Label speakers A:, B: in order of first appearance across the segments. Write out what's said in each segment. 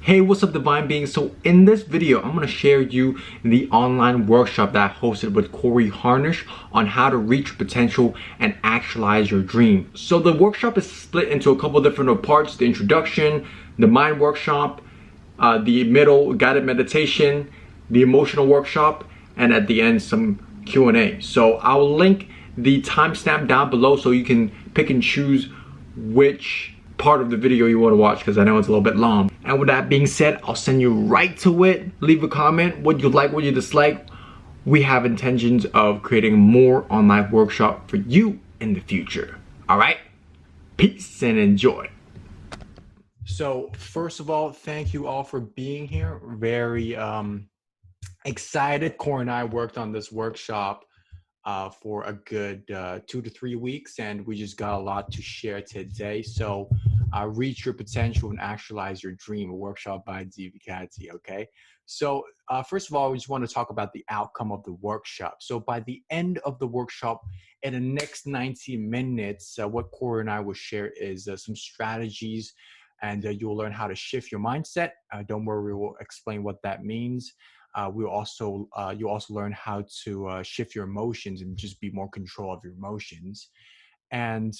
A: Hey, what's up, divine beings? So in this video, I'm going to share you the online workshop that I hosted with Harnish on how to reach your potential and actualize your dream. So the workshop is split into a couple different parts: the introduction, the mind workshop, the middle guided meditation, the emotional workshop, and at the end some Q&A. So I'll link the timestamp down below so you can pick and choose which part of the video you want to watch, because I know it's a little bit long. And with that being said, I'll send you right to it. Leave a comment what you like, what you dislike. We have intentions of creating more online workshop for you in the future. All right, peace and enjoy. So first of all, thank you all for being here. Very excited. Corey and I worked on this workshop for a good 2 to 3 weeks, and we just got a lot to share today. So reach your potential and actualize your dream, a workshop by Divicati. Okay, so first of all, we just want to talk about the outcome of the workshop. So by the end of the workshop, in the next 90 minutes, what Corey and I will share is some strategies, and you'll learn how to shift your mindset. Don't worry, we'll explain what that means. You'll also learn how to shift your emotions and just be more control of your emotions. And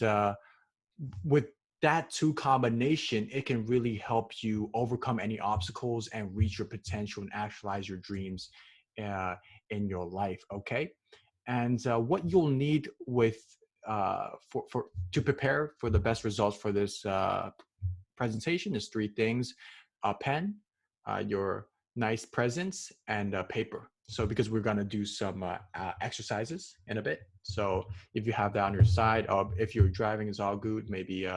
A: with that two combination, it can really help you overcome any obstacles and reach your potential and actualize your dreams in your life. Okay, and what you'll need with for to prepare for the best results for this presentation is three things: a pen, your nice presents, and paper. So because we're going to do some exercises in a bit, so if you have that on your side, if you're driving, it's all good. Maybe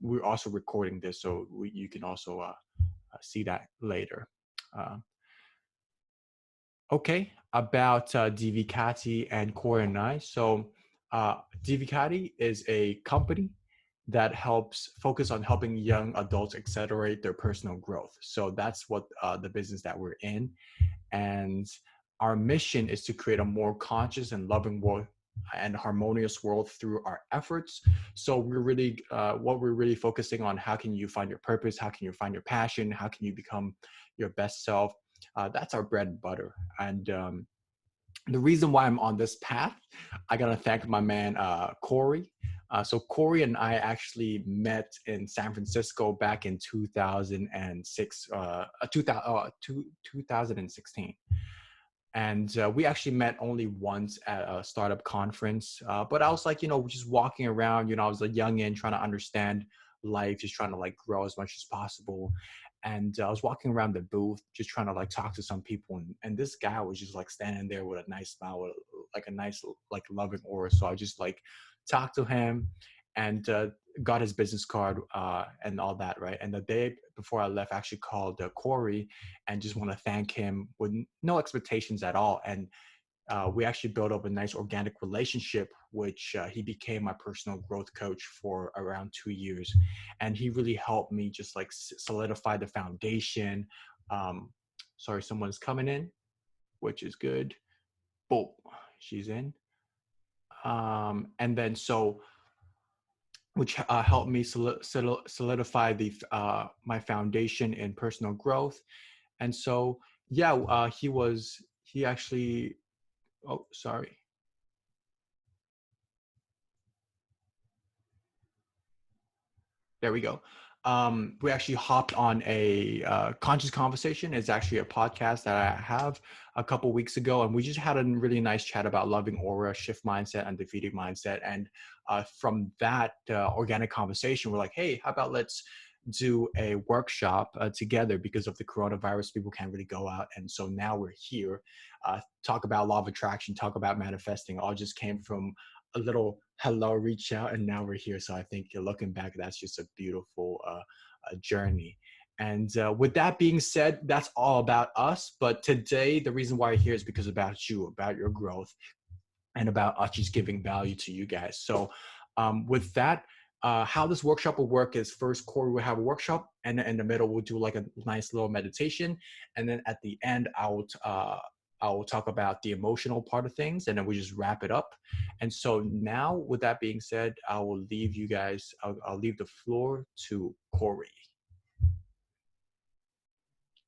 A: we're also recording this, so you can also see that later. Uh, okay, about Divicati and Corey and I. So Divicati is a company that helps focus on helping young adults accelerate their personal growth. So that's what the business that we're in. And our mission is to create a more conscious and loving world and harmonious world through our efforts. So we're really, what we're really focusing on, how can you find your purpose? How can you find your passion? How can you become your best self? That's our bread and butter. And the reason why I'm on this path, I gotta thank my man Corey. So Corey and I actually met in San Francisco back in 2006, 2016. And we actually met only once at a startup conference. But I was like, just walking around, I was a youngin' trying to understand life, just trying to like grow as much as possible. And I was walking around the booth, just trying to like talk to some people. And this guy was just like standing there with a nice smile, with like a nice, like loving aura. So I just like talked to him and got his business card and all that, right? And the day before I left, I actually called Corey and just want to thank him with no expectations at all. And we actually built up a nice organic relationship, which he became my personal growth coach for around 2 years. And he really helped me just like solidify the foundation. Sorry, someone's coming in, which is good. Boom, she's in. And then which helped me solidify my foundation in personal growth. And so, yeah, he actually, oh, sorry. There we go. We actually hopped on a conscious conversation. It's actually a podcast that I have a couple weeks ago, and we just had a really nice chat about loving aura, shift mindset, and defeating mindset. And from that organic conversation, we're like, hey, how about let's do a workshop together? Because of the coronavirus, people can't really go out, and so now we're here. Talk about law of attraction, talk about manifesting. All just came from a little hello reach out, and now we're here. So I think looking back, that's just a beautiful journey. And with that being said, that's all about us. But today, the reason why we're here is because about you, about your growth, and about us just giving value to you guys. So with that, how this workshop will work is first Corey will have a workshop, and in the middle we'll do like a nice little meditation, and then at the end I'll talk about the emotional part of things, and then we just wrap it up. And so now, with that being said, I will leave you guys. I'll leave the floor to Corey.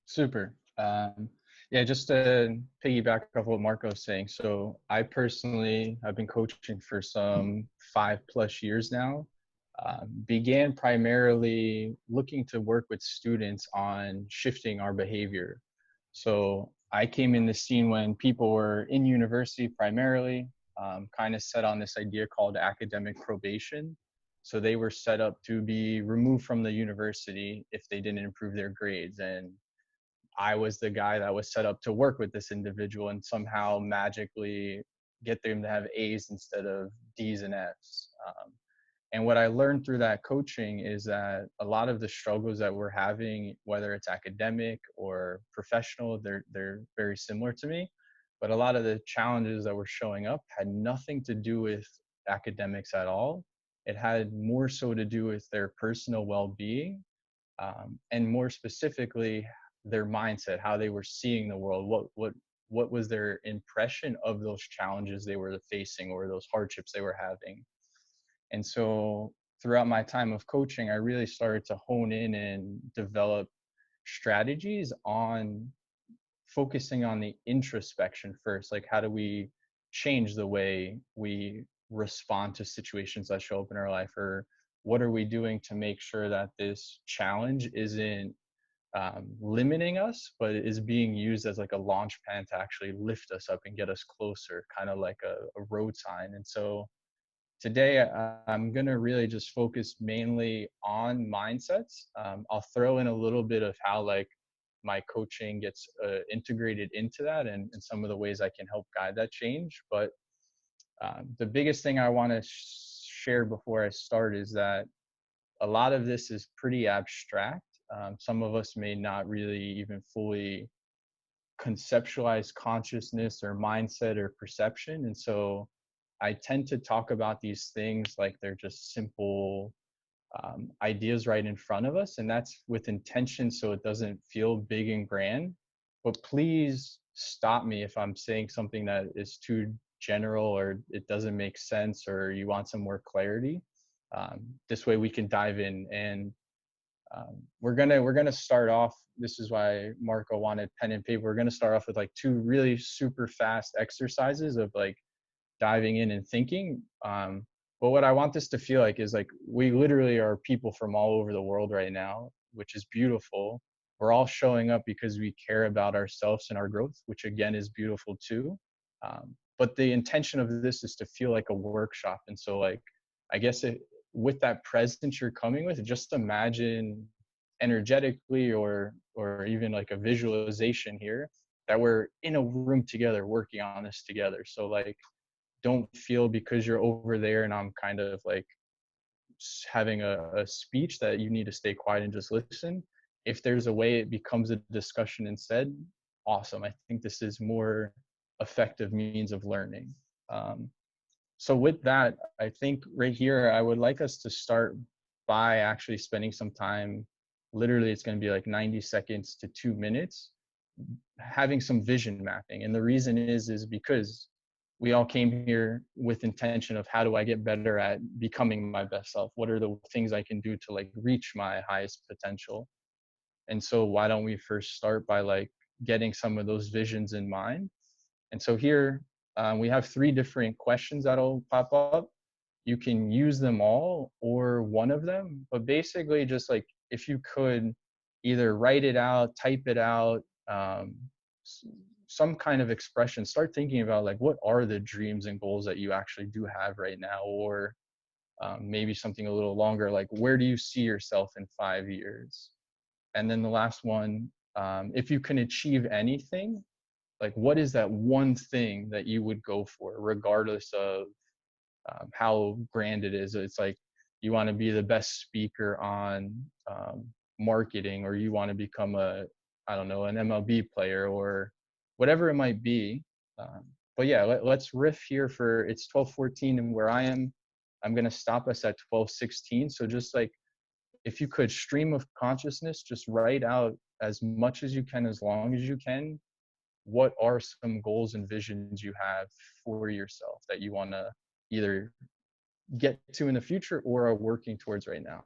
B: Super. Yeah, just to piggyback off what Marco's saying. So I personally have been coaching for some 5+ years now. Began primarily looking to work with students on shifting our behavior. So I came in the scene when people were in university primarily, kind of set on this idea called academic probation. So they were set up to be removed from the university if they didn't improve their grades. And I was the guy that was set up to work with this individual and somehow magically get them to have A's instead of D's and F's. And what I learned through that coaching is that a lot of the struggles that we're having, whether it's academic or professional, they're very similar to me. But a lot of the challenges that were showing up had nothing to do with academics at all. It had more so to do with their personal well-being, and more specifically their mindset, how they were seeing the world, what was their impression of those challenges they were facing or those hardships they were having. And so throughout my time of coaching, I really started to hone in and develop strategies on focusing on the introspection first. Like, how do we change the way we respond to situations that show up in our life? Or what are we doing to make sure that this challenge isn't limiting us, but is being used as like a launch pad to actually lift us up and get us closer, kind of like a road sign. And so today I'm going to really just focus mainly on mindsets. I'll throw in a little bit of how like my coaching gets integrated into that, and some of the ways I can help guide that change. But the biggest thing I want to share before I start is that a lot of this is pretty abstract. Some of us may not really even fully conceptualize consciousness or mindset or perception. And so I tend to talk about these things like they're just simple ideas right in front of us. And that's with intention so it doesn't feel big and grand. But please stop me if I'm saying something that is too general or it doesn't make sense or you want some more clarity. This way we can dive in. And we're gonna start off. This is why Marco wanted pen and paper. We're gonna start off with like two really super fast exercises of like diving in and thinking. But what I want this to feel like is like we literally are people from all over the world right now, which is beautiful. We're all showing up because we care about ourselves and our growth, which again is beautiful too. But the intention of this is to feel like a workshop. And so like I guess with that presence you're coming with, just imagine energetically or even like a visualization here that we're in a room together working on this together. So like don't feel because you're over there and I'm kind of like having a speech that you need to stay quiet and just listen. If there's a way it becomes a discussion instead, awesome. I think this is more effective means of learning. Um, so with that, I think right here, I would like us to start by actually spending some time. Literally, it's going to be like 90 seconds to 2 minutes, having some vision mapping. And the reason is because we all came here with intention of how do I get better at becoming my best self? What are the things I can do to like reach my highest potential? And so why don't we first start by like getting some of those visions in mind? And so here we have 3 different questions that'll pop up. You can use them all or one of them, but basically just like if you could either write it out, type it out, um, some kind of expression, start thinking about like what are the dreams and goals that you actually do have right now, or maybe something a little longer, like where do you see yourself in 5 years? And then the last one, if you can achieve anything, like what is that one thing that you would go for regardless of how grand it is? It's like you want to be the best speaker on marketing, or you want to become a, I don't know, an MLB player or whatever it might be. um, but yeah, let's riff here. For it's 12:14 and where I am, I'm going to stop us at 12:16. So just like if you could, stream of consciousness, just write out as much as you can, as long as you can. What are some goals and visions you have for yourself that you want to either get to in the future or are working towards right now?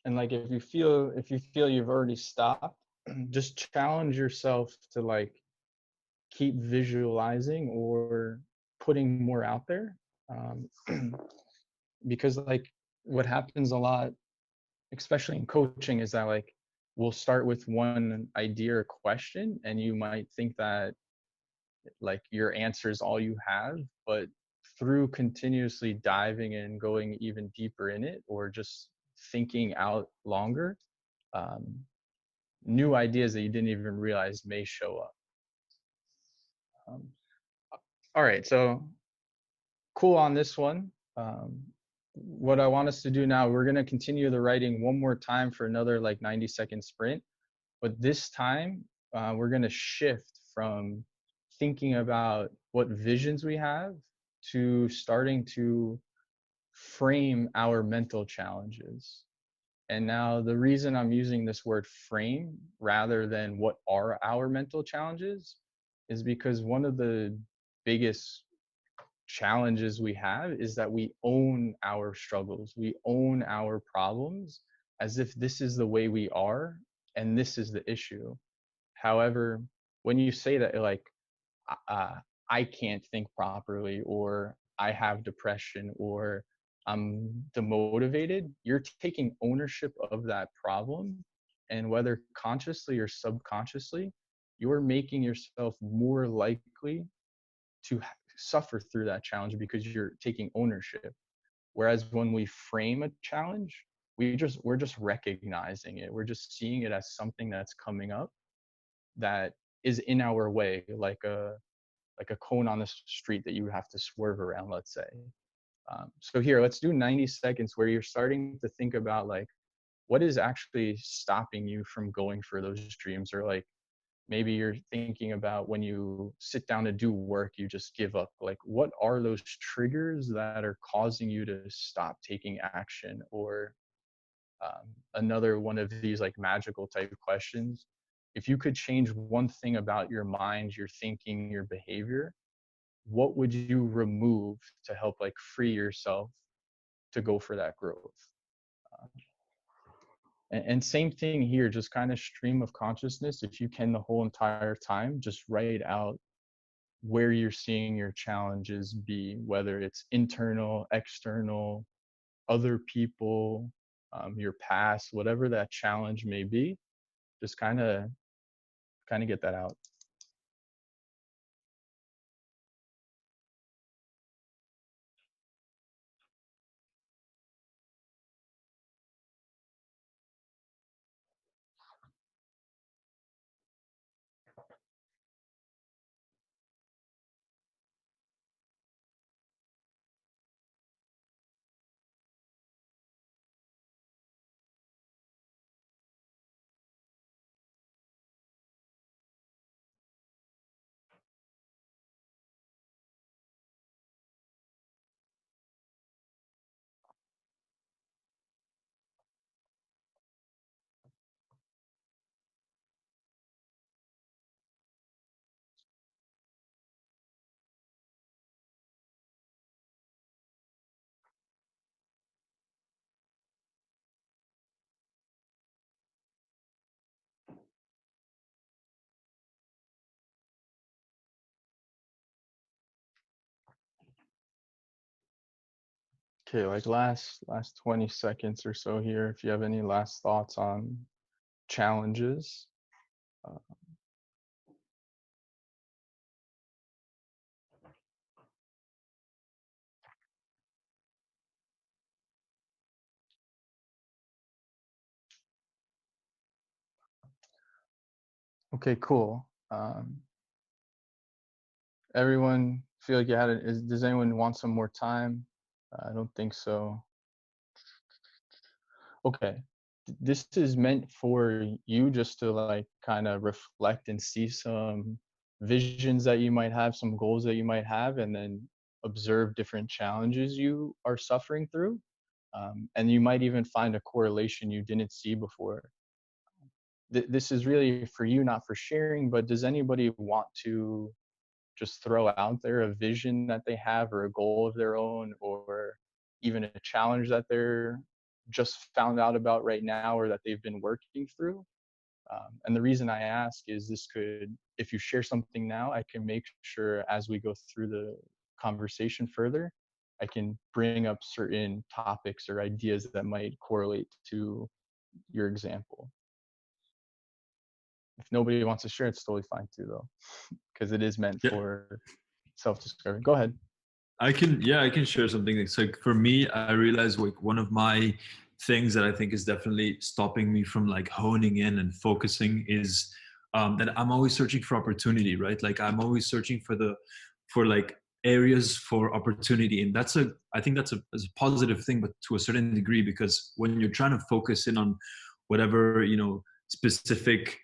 B: And like if you feel you've already stopped, just challenge yourself to like keep visualizing or putting more out there. um, because like what happens a lot, especially in coaching, is that like we'll start with one idea or question and you might think that like your answer is all you have, but through continuously diving and going even deeper in it, or just thinking out longer, um, new ideas that you didn't even realize may show up. um, all right, so cool on this one. What I want us to do now, we're going to continue the writing one more time for another like 90-second sprint, but this time we're going to shift from thinking about what visions we have to starting to frame our mental challenges. And now the reason I'm using this word frame rather than what are our mental challenges is because one of the biggest challenges we have is that we own our struggles, we own our problems as if this is the way we are and this is the issue. However, when you say that, like, uh, I can't think properly, or I have depression, or I'm demotivated, you're taking ownership of that problem. And whether consciously or subconsciously, you're making yourself more likely to suffer through that challenge because you're taking ownership. Whereas when we frame a challenge, we're just recognizing it. We're just seeing it as something that's coming up that is in our way, like a cone on the street that you have to swerve around, let's say. So here, let's do 90 seconds where you're starting to think about like what is actually stopping you from going for those dreams, or like maybe you're thinking about when you sit down to do work you just give up. Like what are those triggers that are causing you to stop taking action? Or another one of these like magical type questions, if you could change one thing about your mind, your thinking, your behavior, what would you remove to help like free yourself to go for that growth? uh, and same thing here, just kind of stream of consciousness. If you can, the whole entire time, just write out where you're seeing your challenges be, whether it's internal, external, other people, your past, whatever that challenge may be. Just kind of get that out. Okay, like last 20 seconds or so here, if you have any last thoughts on challenges. uh, okay, cool. Everyone feel like you had it? Does anyone want some more time? I don't think so. Okay. This is meant for you just to like kind of reflect and see some visions that you might have, some goals that you might have, and then observe different challenges you are suffering through. And you might even find a correlation you didn't see before. This is really for you, not for sharing, but does anybody want to just throw out there a vision that they have, or a goal of their own, or even a challenge that they're just found out about right now or that they've been working through. And the reason I ask is this could, if you share something now, I can make sure as we go through the conversation further, I can bring up certain topics or ideas that might correlate to your example. If nobody wants to share, it's totally fine too, though, because it is meant
C: Yeah.
B: for self-discovery. Go ahead.
C: I can share something. It's like for me, I realized like one of my things that I think is definitely stopping me from like honing in and focusing is that I'm always searching for opportunity, right? Like I'm always searching for like areas for opportunity, and I think that's a positive thing, but to a certain degree, because when you're trying to focus in on whatever specific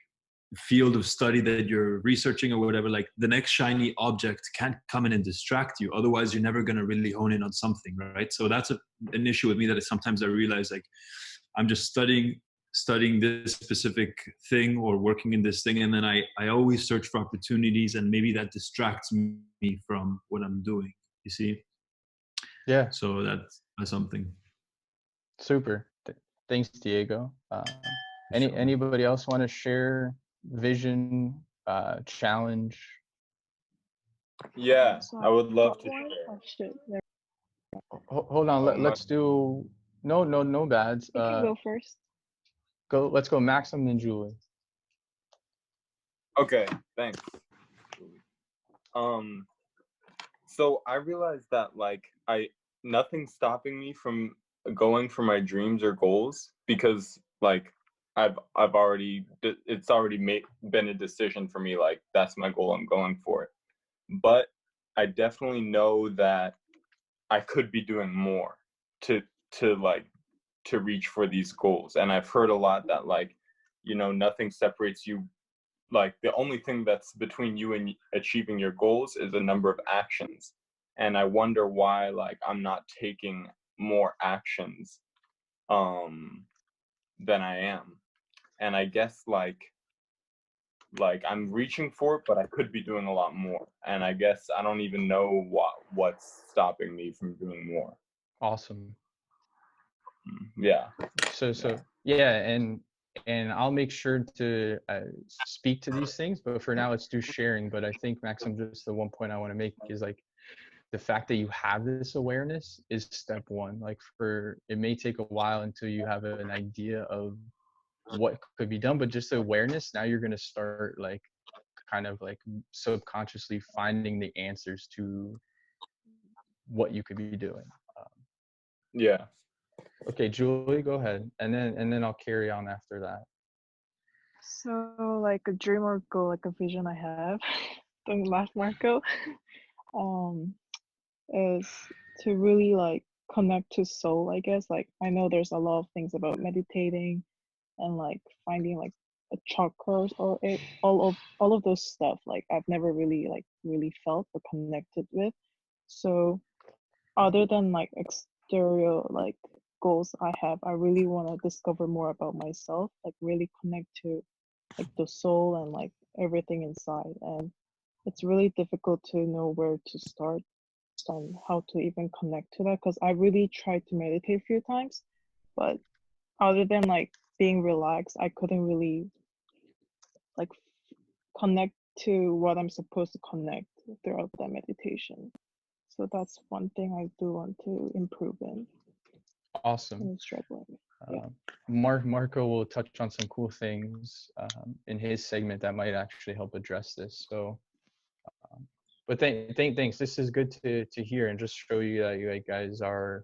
C: field of study that you're researching or whatever, like the next shiny object can't come in and distract you, otherwise you're never going to really hone in on something, right? So that's an issue with me, that sometimes I realize like I'm just studying this specific thing or working in this thing, and then I always search for opportunities, and maybe that distracts me from what I'm doing, you see.
B: Yeah,
C: So that's something.
B: super. Thanks, Diego.
C: Sure.
B: Anybody else want to share vision, challenge?
D: Yeah,
E: So
D: I would love to
E: one
D: share.
E: question.
B: Hold on,
D: Oh,
B: let's do no bads.
E: You can go first.
B: Let's go Maxim then Julie.
D: Okay, thanks. So I realized that like nothing's stopping me from going for my dreams or goals, because like I've already, it's already been a decision for me, like that's my goal, I'm going for it. But I definitely know that I could be doing more to to reach for these goals. And I've heard a lot that like, nothing separates you. Like the only thing that's between you and achieving your goals is the number of actions. And I wonder why like I'm not taking more actions than I am. And I guess like I'm reaching for it, but I could be doing a lot more. And I guess I don't even know what's stopping me from doing more.
B: Awesome.
D: Yeah.
B: So yeah, and I'll make sure to speak to these things, but for now let's do sharing. But I think Maxim, just the one point I want to make is like the fact that you have this awareness is step one. Like it may take a while until you have an idea of what could be done, but just the awareness, now you're going to start like kind of like subconsciously finding the answers to what you could be doing.
D: Yeah.
B: Okay, Julie, go ahead, and then I'll carry on after that.
E: So like a dream or goal, like a vision I have, don't laugh, Marco, is to really like connect to soul, I guess. Like I know there's a lot of things about meditating and like finding like a chakras or all of those stuff. Like I've never really felt or connected with. So other than like exterior like goals I have, I really want to discover more about myself, like really connect to like the soul and like everything inside. And it's really difficult to know where to start and how to even connect to that, because I really tried to meditate a few times, but other than like being relaxed, I couldn't really like connect to what I'm supposed to connect throughout that meditation. So that's one thing I do want to improve in.
B: Awesome.
E: I'm struggling. Yeah.
B: Marco will touch on some cool things in his segment that might actually help address this. So, but thanks. This is good to hear, and just show you that you guys are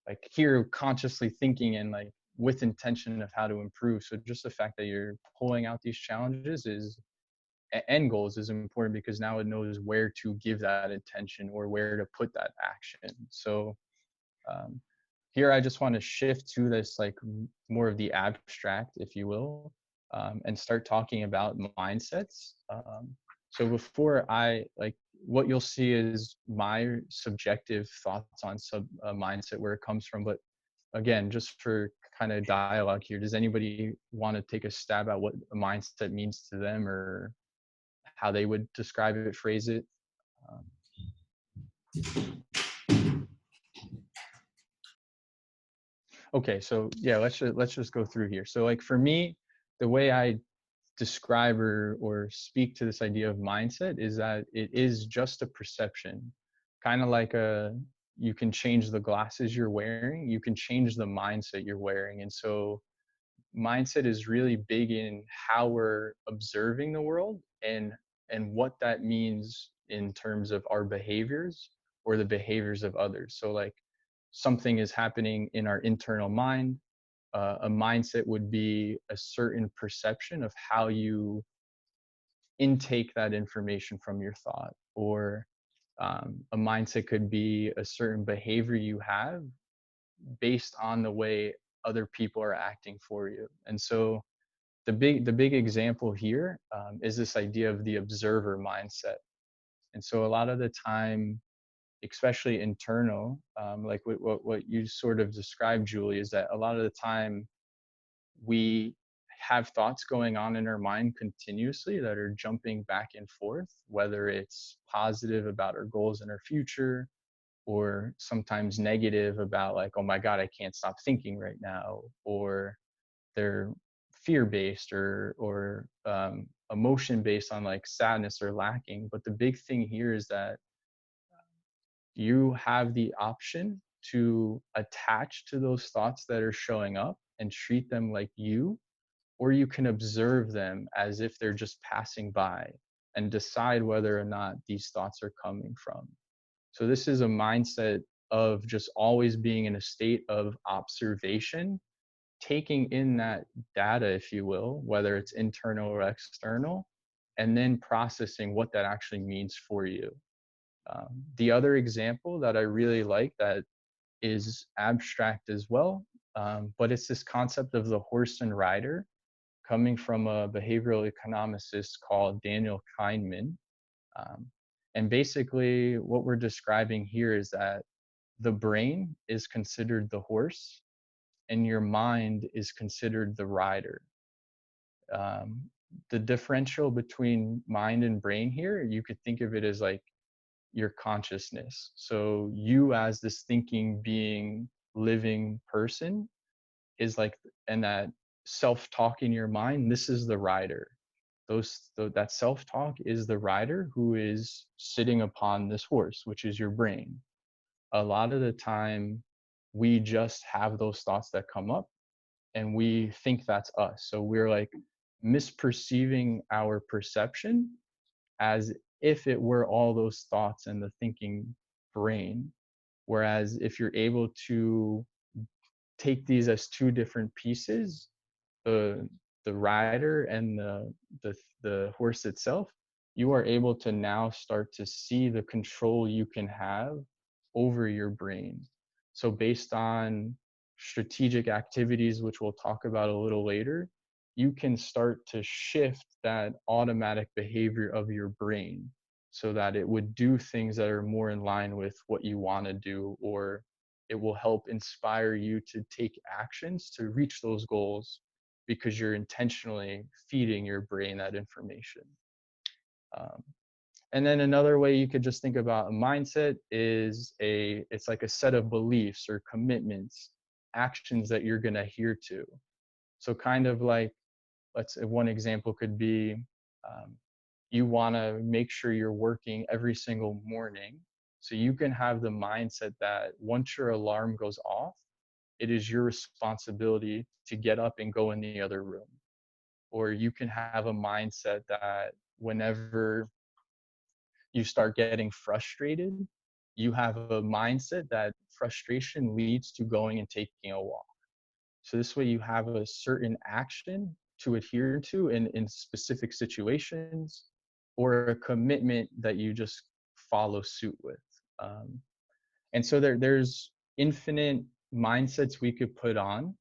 B: like here consciously thinking and like with intention of how to improve. So just the fact that you're pulling out these challenges end goals is important, because now it knows where to give that attention or where to put that action. So here I just want to shift to this like more of the abstract, if you will, and start talking about mindsets. So before what you'll see is my subjective thoughts on mindset, where it comes from. But again, just for kind of dialogue here, does anybody want to take a stab at what a mindset means to them, or how they would describe it, phrase it? Okay, so yeah, let's just go through here. So like for me, the way I describe or speak to this idea of mindset is that it is just a perception, kind of like a, you can change the glasses you're wearing, you can change the mindset you're wearing. And so mindset is really big in how we're observing the world and what that means in terms of our behaviors or the behaviors of others. So like something is happening in our internal mind. A mindset would be a certain perception of how you intake that information from your thought, or a mindset could be a certain behavior you have based on the way other people are acting for you. And so the big example here is this idea of the observer mindset. And so a lot of the time, especially internal, like what you sort of described, Julie, is that a lot of the time we have thoughts going on in our mind continuously that are jumping back and forth, whether it's positive about our goals in our future, or sometimes negative about like, oh my God, I can't stop thinking right now, or they're fear-based or emotion-based on like sadness or lacking. But the big thing here is that you have the option to attach to those thoughts that are showing up and treat them like you, or you can observe them as if they're just passing by and decide whether or not these thoughts are coming from. So this is a mindset of just always being in a state of observation, taking in that data, if you will, whether it's internal or external, and then processing what that actually means for you. The other example that I really like that is abstract as well, but it's this concept of the horse and rider, coming from a behavioral economist called Daniel Kahneman. Um, and basically, what we're describing here is that the brain is considered the horse and your mind is considered the rider. Um, the differential between mind and brain here, you could think of it as like your consciousness. So you as this thinking being, living person is like, and that self-talk in your mind, this is the rider. That self-talk is the rider who is sitting upon this horse, which is your brain. A lot of the time we just have those thoughts that come up and we think that's us. So we're like misperceiving our perception as if it were all those thoughts and the thinking brain. Whereas if you're able to take these as two different pieces, the the rider and the horse itself, you are able to now start to see the control you can have over your brain. So based on strategic activities, which we'll talk about a little later, you can start to shift that automatic behavior of your brain so that it would do things that are more in line with what you want to do, or it will help inspire you to take actions to reach those goals because you're intentionally feeding your brain that information. Um, and then another way you could just think about a mindset is it's like a set of beliefs or commitments, actions that you're going to adhere to. So kind of like, one example could be, you want to make sure you're working every single morning. So you can have the mindset that once your alarm goes off, it is your responsibility to get up and go in the other room. Or you can have a mindset that whenever you start getting frustrated, you have a mindset that frustration leads to going and taking a walk. So this way you have a certain action to adhere to in specific situations, or a commitment that you just follow suit with. And so there's infinite mindsets we could put on.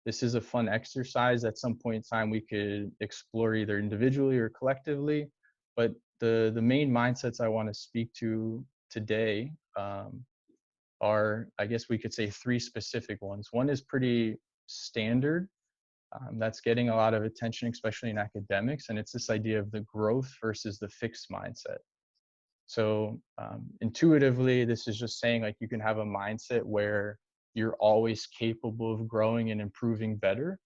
B: This is a fun exercise. At some point in time, we could explore either individually or collectively. But the main mindsets I want to speak to today are, I guess we could say, three specific ones. One is pretty standard. That's getting a lot of attention, especially in academics. And it's this idea of the growth versus the fixed mindset. So intuitively, this is just saying like you can have a mindset where you're always capable of growing and improving better,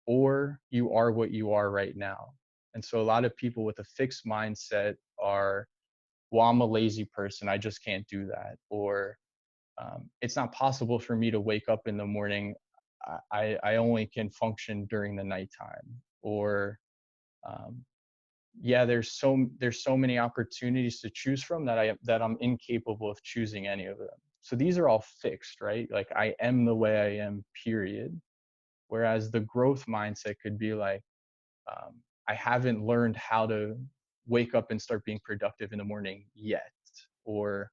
B: or you are what you are right now. And so a lot of people with a fixed mindset are, well, I'm a lazy person, I just can't do that. Or it's not possible for me to wake up in the morning. I only can function during the nighttime. Or um, yeah, there's so many opportunities to choose from that I'm incapable of choosing any of them. So these are all fixed, right? Like I am the way I am, period. Whereas the growth mindset could be like, I haven't learned how to wake up and start being productive in the morning yet. Or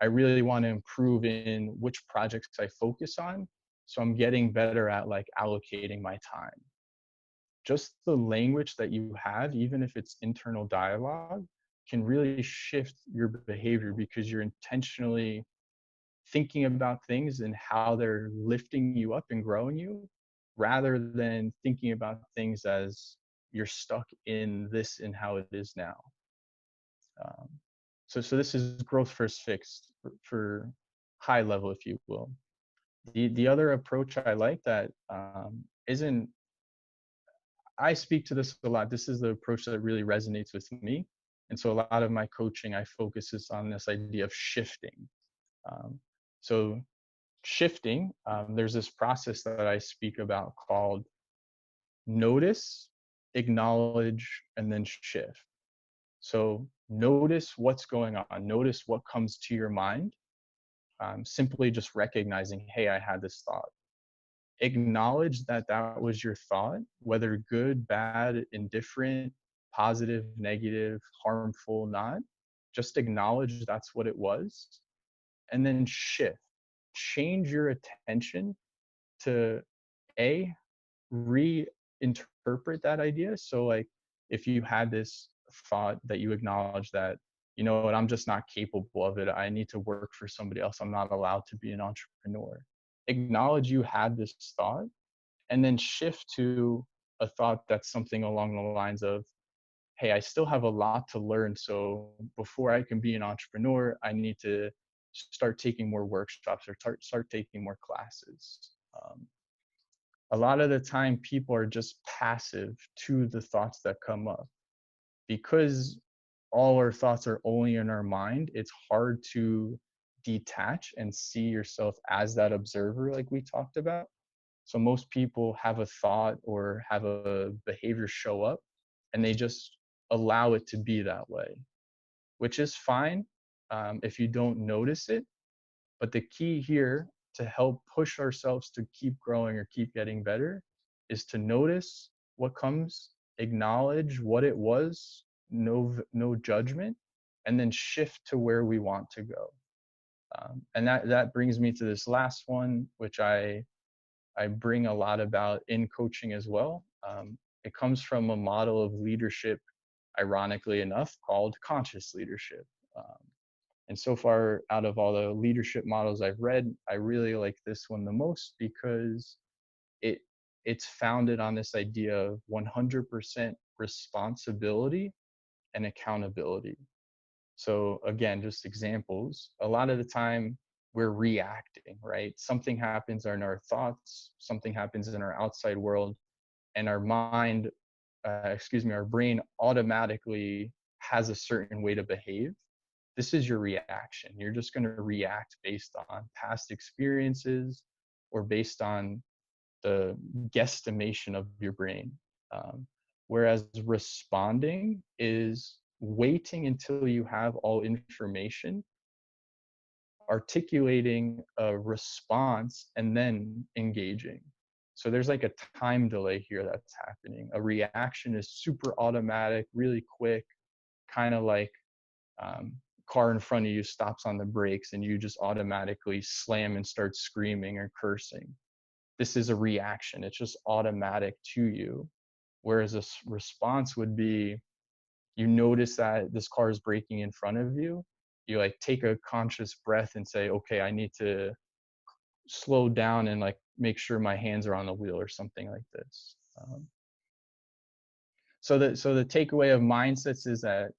B: I really want to improve in which projects I focus on. So I'm getting better at like allocating my time. Just the language that you have, even if it's internal dialogue, can really shift your behavior because you're intentionally thinking about things and how they're lifting you up and growing you, rather than thinking about things as you're stuck in this and how it is now. Um, so this is growth first fixed for high level, if you will. The other approach I like that isn't, I speak to this a lot. This is the approach that really resonates with me. And so a lot of my coaching, I focuses on this idea of shifting. So shifting, there's this process that I speak about called notice, acknowledge, and then shift. So notice what's going on. Notice what comes to your mind. Simply just recognizing, hey, I had this thought. Acknowledge that that was your thought, whether good, bad, indifferent, positive, negative, harmful, not. Just acknowledge that's what it was. And then shift. Change your attention to A, reinterpret that idea. So like if you had this thought that you acknowledge that, you know what, I'm just not capable of it, I need to work for somebody else, I'm not allowed to be an entrepreneur. Acknowledge you had this thought, and then shift to a thought that's something along the lines of, hey, I still have a lot to learn, so before I can be an entrepreneur, I need to start taking more workshops or start taking more classes. A lot of the time people are just passive to the thoughts that come up. Because all our thoughts are only in our mind, it's hard to detach and see yourself as that observer like we talked about. So most people have a thought or have a behavior show up and they just allow it to be that way, which is fine if you don't notice it. But the key here to help push ourselves to keep growing or keep getting better is to notice what comes, acknowledge what it was, no judgment, and then shift to where we want to go. And that brings me to this last one, which I bring a lot about in coaching as well. It comes from a model of leadership, ironically enough, called conscious leadership. And so far, out of all the leadership models I've read, I really like this one the most because it's founded on this idea of 100% responsibility and accountability. So again, just examples. A lot of the time we're reacting, right? Something happens in our thoughts, something happens in our outside world, and our mind, our brain automatically has a certain way to behave. This is your reaction. You're just going to react based on past experiences or based on the guesstimation of your brain. Whereas responding is waiting until you have all information, articulating a response, and then engaging. So there's like a time delay here that's happening. A reaction is super automatic, really quick, kind of like car in front of you stops on the brakes and you just automatically slam and start screaming or cursing. This is a reaction. It's just automatic to you. Whereas a response would be, you notice that this car is braking in front of you. You like take a conscious breath and say, okay, I need to slow down and like make sure my hands are on the wheel or something like this. So the takeaway of mindsets is that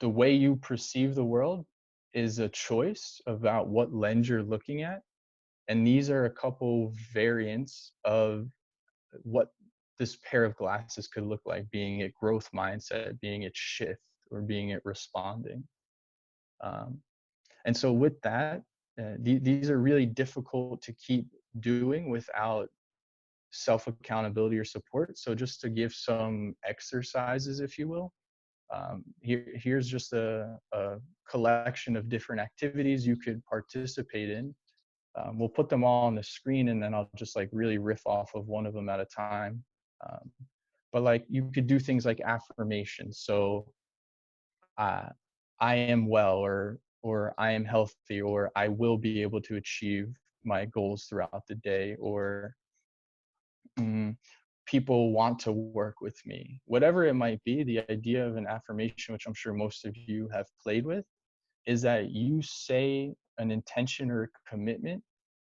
B: the way you perceive the world is a choice about what lens you're looking at. And these are a couple variants of what this pair of glasses could look like, being it growth mindset, being it shift, or being it responding. And so with that, these are really difficult to keep doing without self accountability or support. So just to give some exercises, if you will, here's just a collection of different activities you could participate in. We'll put them all on the screen, and then I'll just like really riff off of one of them at a time. Um, but like you could do things like affirmations. So I am well, or I am healthy, or I will be able to achieve my goals throughout the day, or people want to work with me. Whatever it might be, the idea of an affirmation, which I'm sure most of you have played with, is that you say an intention or a commitment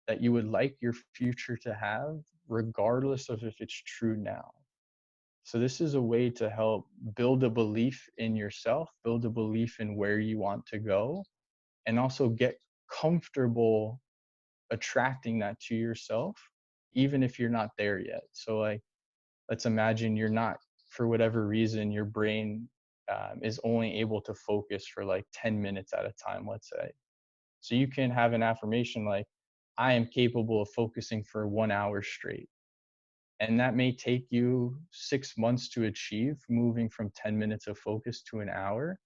B: that you would like your future to have, regardless of if it's true now. So this is a way to help build a belief in yourself, build a belief in where you want to go, and also get comfortable attracting that to yourself, even if you're not there yet. So like, let's imagine you're not, for whatever reason, your brain is only able to focus for like 10 minutes at a time, let's say. So you can have an affirmation like, I am capable of focusing for 1 hour straight. And that may take you 6 months to achieve, moving from 10 minutes of focus to an hour.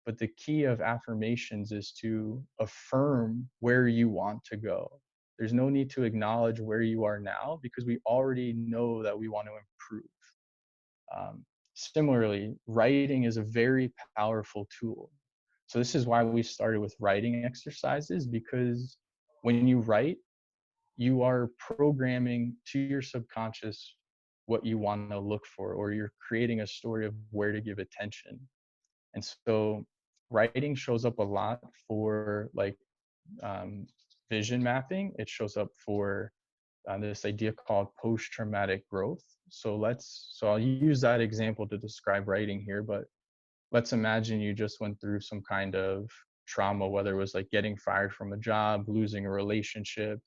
B: But the key of affirmations is to affirm where you want to go. There's no need to acknowledge where you are now, because we already know that we want to improve. Similarly, writing is a very powerful tool. So this is why we started with writing exercises, because when you write, you are programming to your subconscious what you want to look for, or you're creating a story of where to give attention. And so writing shows up a lot for like vision mapping. It shows up for this idea called post-traumatic growth. So I'll use that example to describe writing here, but let's imagine you just went through some kind of trauma, whether it was like getting fired from a job, losing a relationship,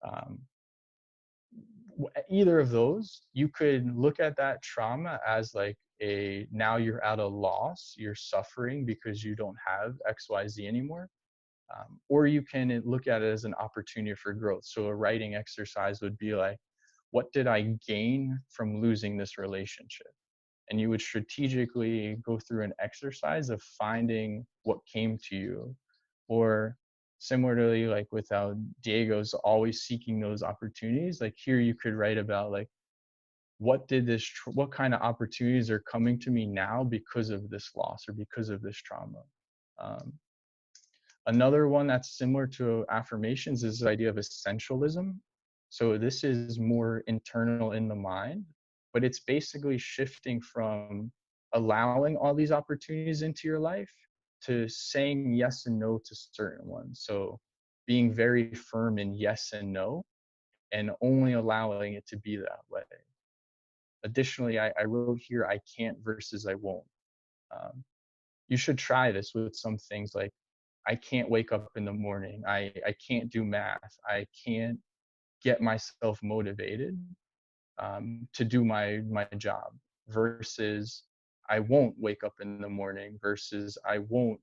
B: um, either of those. You could look at that trauma as like now you're at a loss, you're suffering because you don't have XYZ anymore. Or you can look at it as an opportunity for growth. So a writing exercise would be like, what did I gain from losing this relationship? And you would strategically go through an exercise of finding what came to you. Or similarly, like with how Diego's always seeking those opportunities, like here you could write about like, what kind of opportunities are coming to me now because of this loss or because of this trauma. Another one that's similar to affirmations is the idea of essentialism. So this is more internal in the mind, but it's basically shifting from allowing all these opportunities into your life to saying yes and no to certain ones. So being very firm in yes and no, and only allowing it to be that way. Additionally, I wrote here, I can't versus I won't. You should try this with some things like, I can't wake up in the morning. I can't do math. I can't get myself motivated to do my job, versus I won't wake up in the morning, versus I won't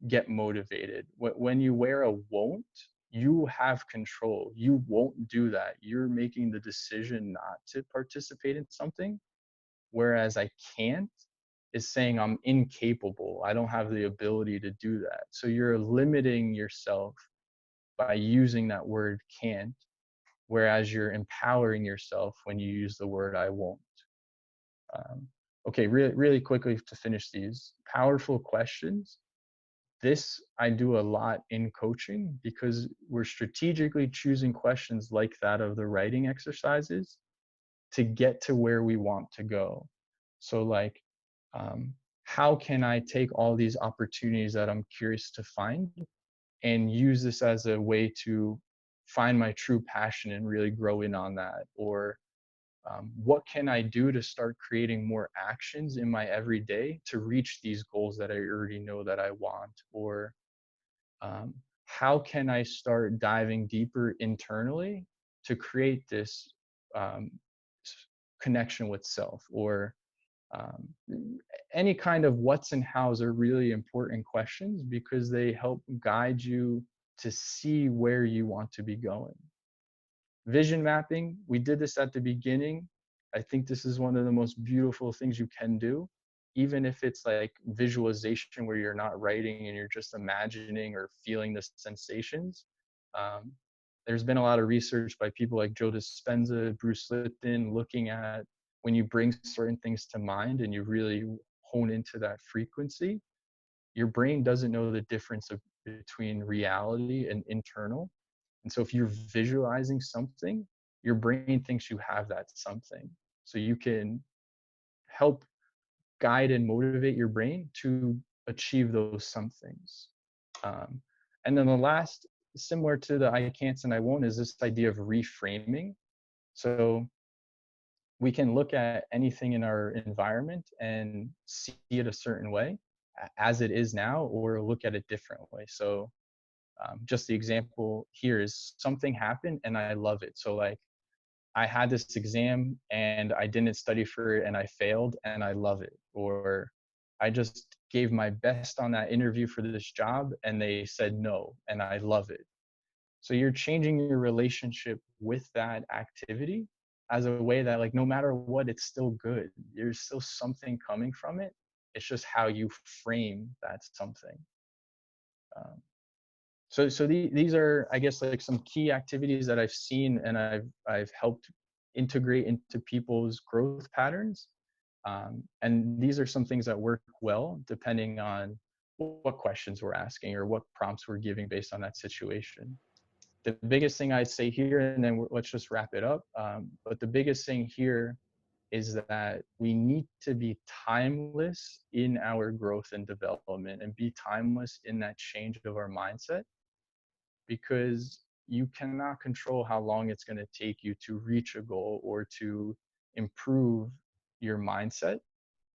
B: get motivated. When you wear a won't, you have control. You won't do that. You're making the decision not to participate in something. Whereas I can't is saying I'm incapable. I don't have the ability to do that. So you're limiting yourself by using that word can't, whereas you're empowering yourself when you use the word I won't. Okay, really quickly to finish these powerful questions. This I do a lot in coaching, because we're strategically choosing questions like that of the writing exercises to get to where we want to go. So like, how can I take all these opportunities that I'm curious to find and use this as a way to find my true passion and really grow in on that? Or what can I do to start creating more actions in my everyday to reach these goals that I already know that I want? Or how can I start diving deeper internally to create this um, connection with self, or um, any kind of what's and how's are really important questions because they help guide you to see where you want to be going. Vision mapping, we did this at the beginning. I think this is one of the most beautiful things you can do, even if it's like visualization where you're not writing and you're just imagining or feeling the sensations. Um, there's been a lot of research by people like Joe Dispenza, Bruce Lipton, looking at when you bring certain things to mind and you really hone into that frequency, your brain doesn't know the difference between reality and internal. And so if you're visualizing something, your brain thinks you have that something. So you can help guide and motivate your brain to achieve those somethings. Um, and then the last, similar to the I can'ts and I won't, is this idea of reframing. So we can look at anything in our environment and see it a certain way as it is now, or look at it differently. So just the example here is something happened and I love it. So like I had this exam and I didn't study for it and I failed and I love it. Or I just gave my best on that interview for this job and they said no and I love it. So you're changing your relationship with that activity as a way that like no matter what, it's still good. There's still something coming from it. It's just how you frame that something. So these are, I guess, like some key activities that I've seen and I've helped integrate into people's growth patterns. And these are some things that work well depending on what questions we're asking or what prompts we're giving based on that situation. The biggest thing I'd say here, and then let's just wrap it up. But the biggest thing here is that we need to be timeless in our growth and development and be timeless in that change of our mindset, because you cannot control how long it's going to take you to reach a goal or to improve your mindset.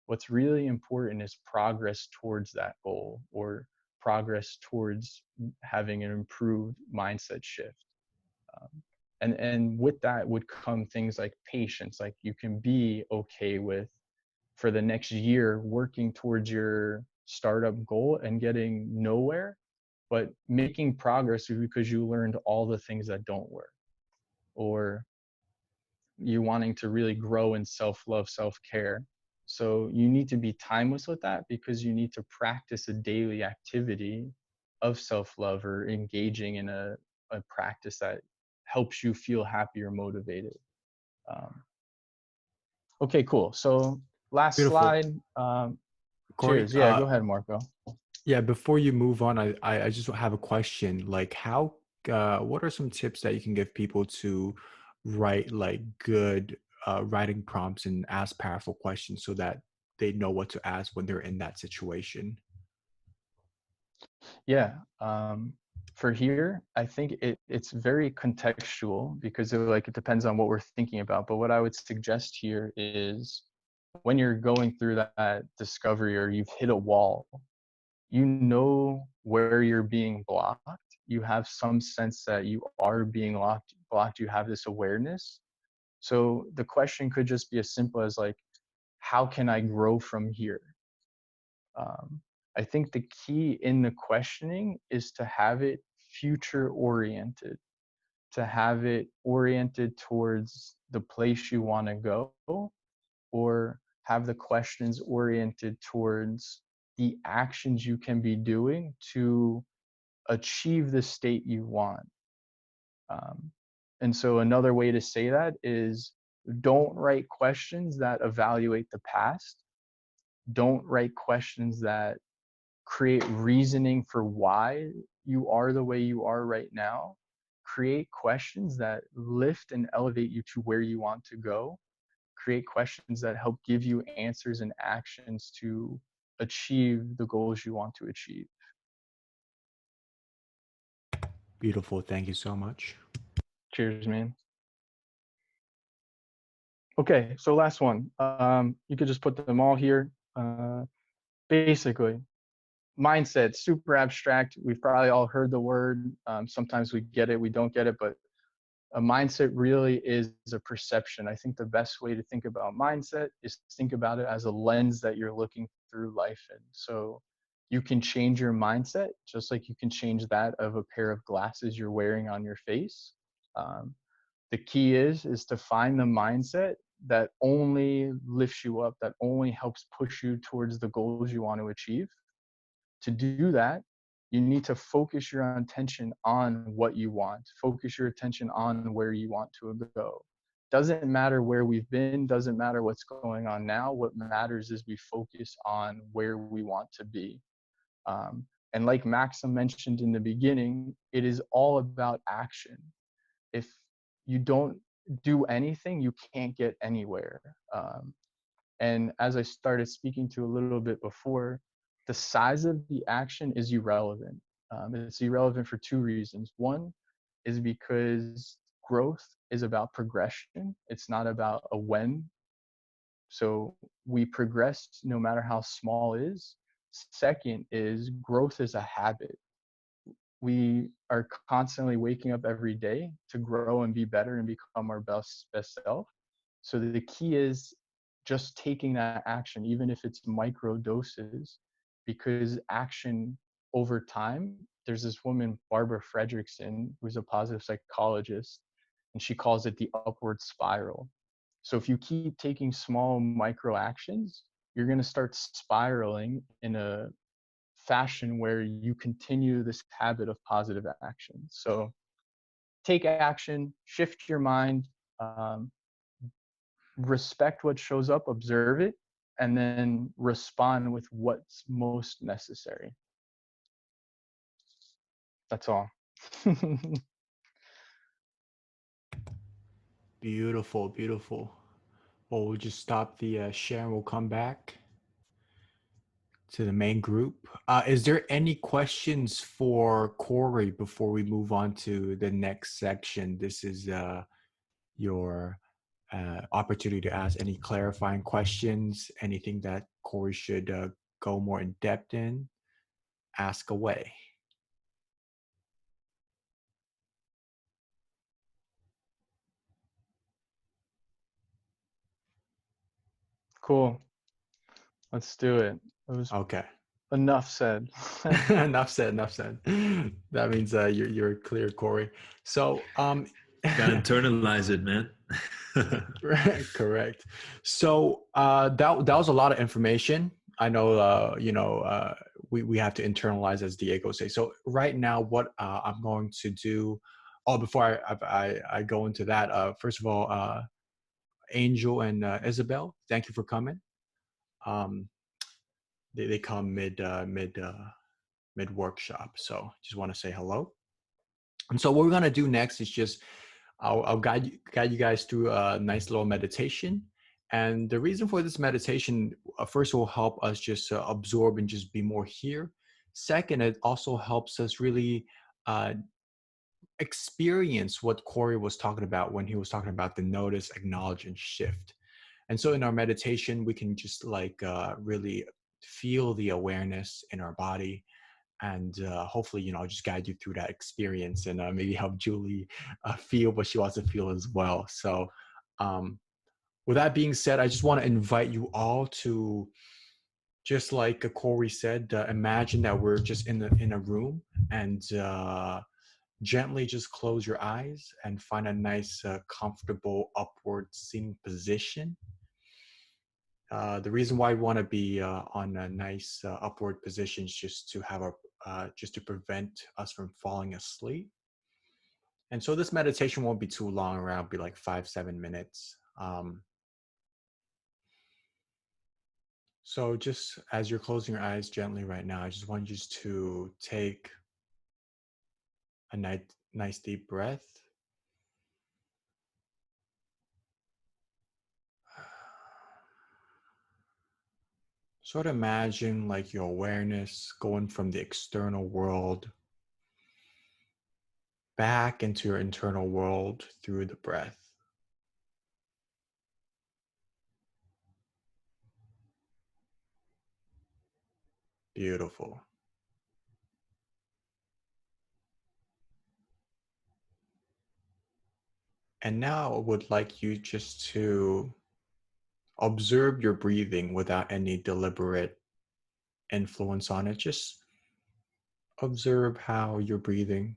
B: What's really important is progress towards that goal or progress towards having an improved mindset shift. And with that would come things like patience. Like you can be okay with, for the next year, working towards your startup goal and getting nowhere, but making progress because you learned all the things that don't work. Or you wanting to really grow in self-love, self-care. So you need to be timeless with that because you need to practice a daily activity of self-love or engaging in a practice that helps you feel happy or motivated. Okay, cool. So last
A: Beautiful.
B: slide.
A: Corey,
B: Cheers. Yeah, go ahead, Marco.
A: yeah, before you move on, I just have a question. Like how what are some tips that you can give people to write like good writing prompts and ask powerful questions so that they know what to ask when they're in that situation?
B: Yeah. For here, I think it's very contextual because it depends on what we're thinking about. But what I would suggest here is when you're going through that discovery or you've hit a wall, you know where you're being blocked. You have some sense that you are being blocked. You have this awareness. So the question could just be as simple as like, how can I grow from here? I think the key in the questioning is to have it future oriented, to have it oriented towards the place you want to go, or have the questions oriented towards the actions you can be doing to achieve the state you want. And so another way to say that is don't write questions that evaluate the past. Don't write questions that create reasoning for why you are the way you are right now. Create questions that lift and elevate you to where you want to go. Create questions that help give you answers and actions to achieve the goals you want to achieve.
A: Beautiful. Thank you so much.
B: Cheers, man. Okay, so last one. You could just put them all here. Basically, mindset, super abstract. We've probably all heard the word. Sometimes we get it, we don't get it, but a mindset really is a perception. I think the best way to think about mindset is to think about it as a lens that you're looking through life in. So you can change your mindset just like you can change that of a pair of glasses you're wearing on your face. Um, the key is to find the mindset that only lifts you up, that only helps push you towards the goals you want to achieve. To do that, you need to focus your attention on what you want. Focus your attention on where you want to go. Doesn't matter where we've been, doesn't matter what's going on now. What matters is we focus on where we want to be. And like Maxim mentioned in the beginning, it is all about action. If you don't do anything, you can't get anywhere. And as I started speaking to a little bit before, the size of the action is irrelevant. It's irrelevant for two reasons. One is because growth is about progression. It's not about a when. So we progress no matter how small it is. Second is growth is a habit. We are constantly waking up every day to grow and be better and become our best self. So the key is just taking that action, even if it's micro doses, because action over time, there's this woman, Barbara Fredrickson, who's a positive psychologist, and she calls it the upward spiral. So if you keep taking small micro actions, you're going to start spiraling in a fashion where you continue this habit of positive action. So take action, shift your mind, um, respect what shows up, observe it, and then respond with what's most necessary. That's all.
A: Beautiful, beautiful. Well, we'll just stop the share and we'll come back to the main group. Is there any questions for Corey before we move on to the next section? This is your opportunity to ask any clarifying questions, anything that Corey should go more in depth in. Ask away.
B: Cool. Let's do it. It was
A: Okay.
B: enough said.
A: Enough said. Enough said. That means you're clear, Corey. So
C: Gotta internalize it, man.
A: correct. So that was a lot of information. I know we have to internalize, as Diego says. So right now, what I'm going to do. Oh, before I go into that, first of all, Angel and Isabel, thank you for coming. They come mid workshop, so just want to say hello. And so what we're gonna do next is just I'll guide you guys through a nice little meditation. And the reason for this meditation, first, will help us just absorb and just be more here. Second, it also helps us really experience what Corey was talking about when he was talking about the notice, acknowledge, and shift. And so in our meditation, we can just really feel the awareness in our body, and hopefully, I'll just guide you through that experience and maybe help Julie feel what she wants to feel as well. So with that being said, I just want to invite you all to, just like Corey said, imagine that we're just in a room, and gently just close your eyes and find a nice, comfortable upward seating position. The reason why we want to be on a nice upward position is just to have just to prevent us from falling asleep. And so this meditation won't be too long, around be like 5-7 minutes. So just as you're closing your eyes gently right now, I just want you to take a nice deep breath. Sort of imagine like your awareness going from the external world back into your internal world through the breath. Beautiful. And now I would like you just to observe your breathing without any deliberate influence on it. Just observe how you're breathing.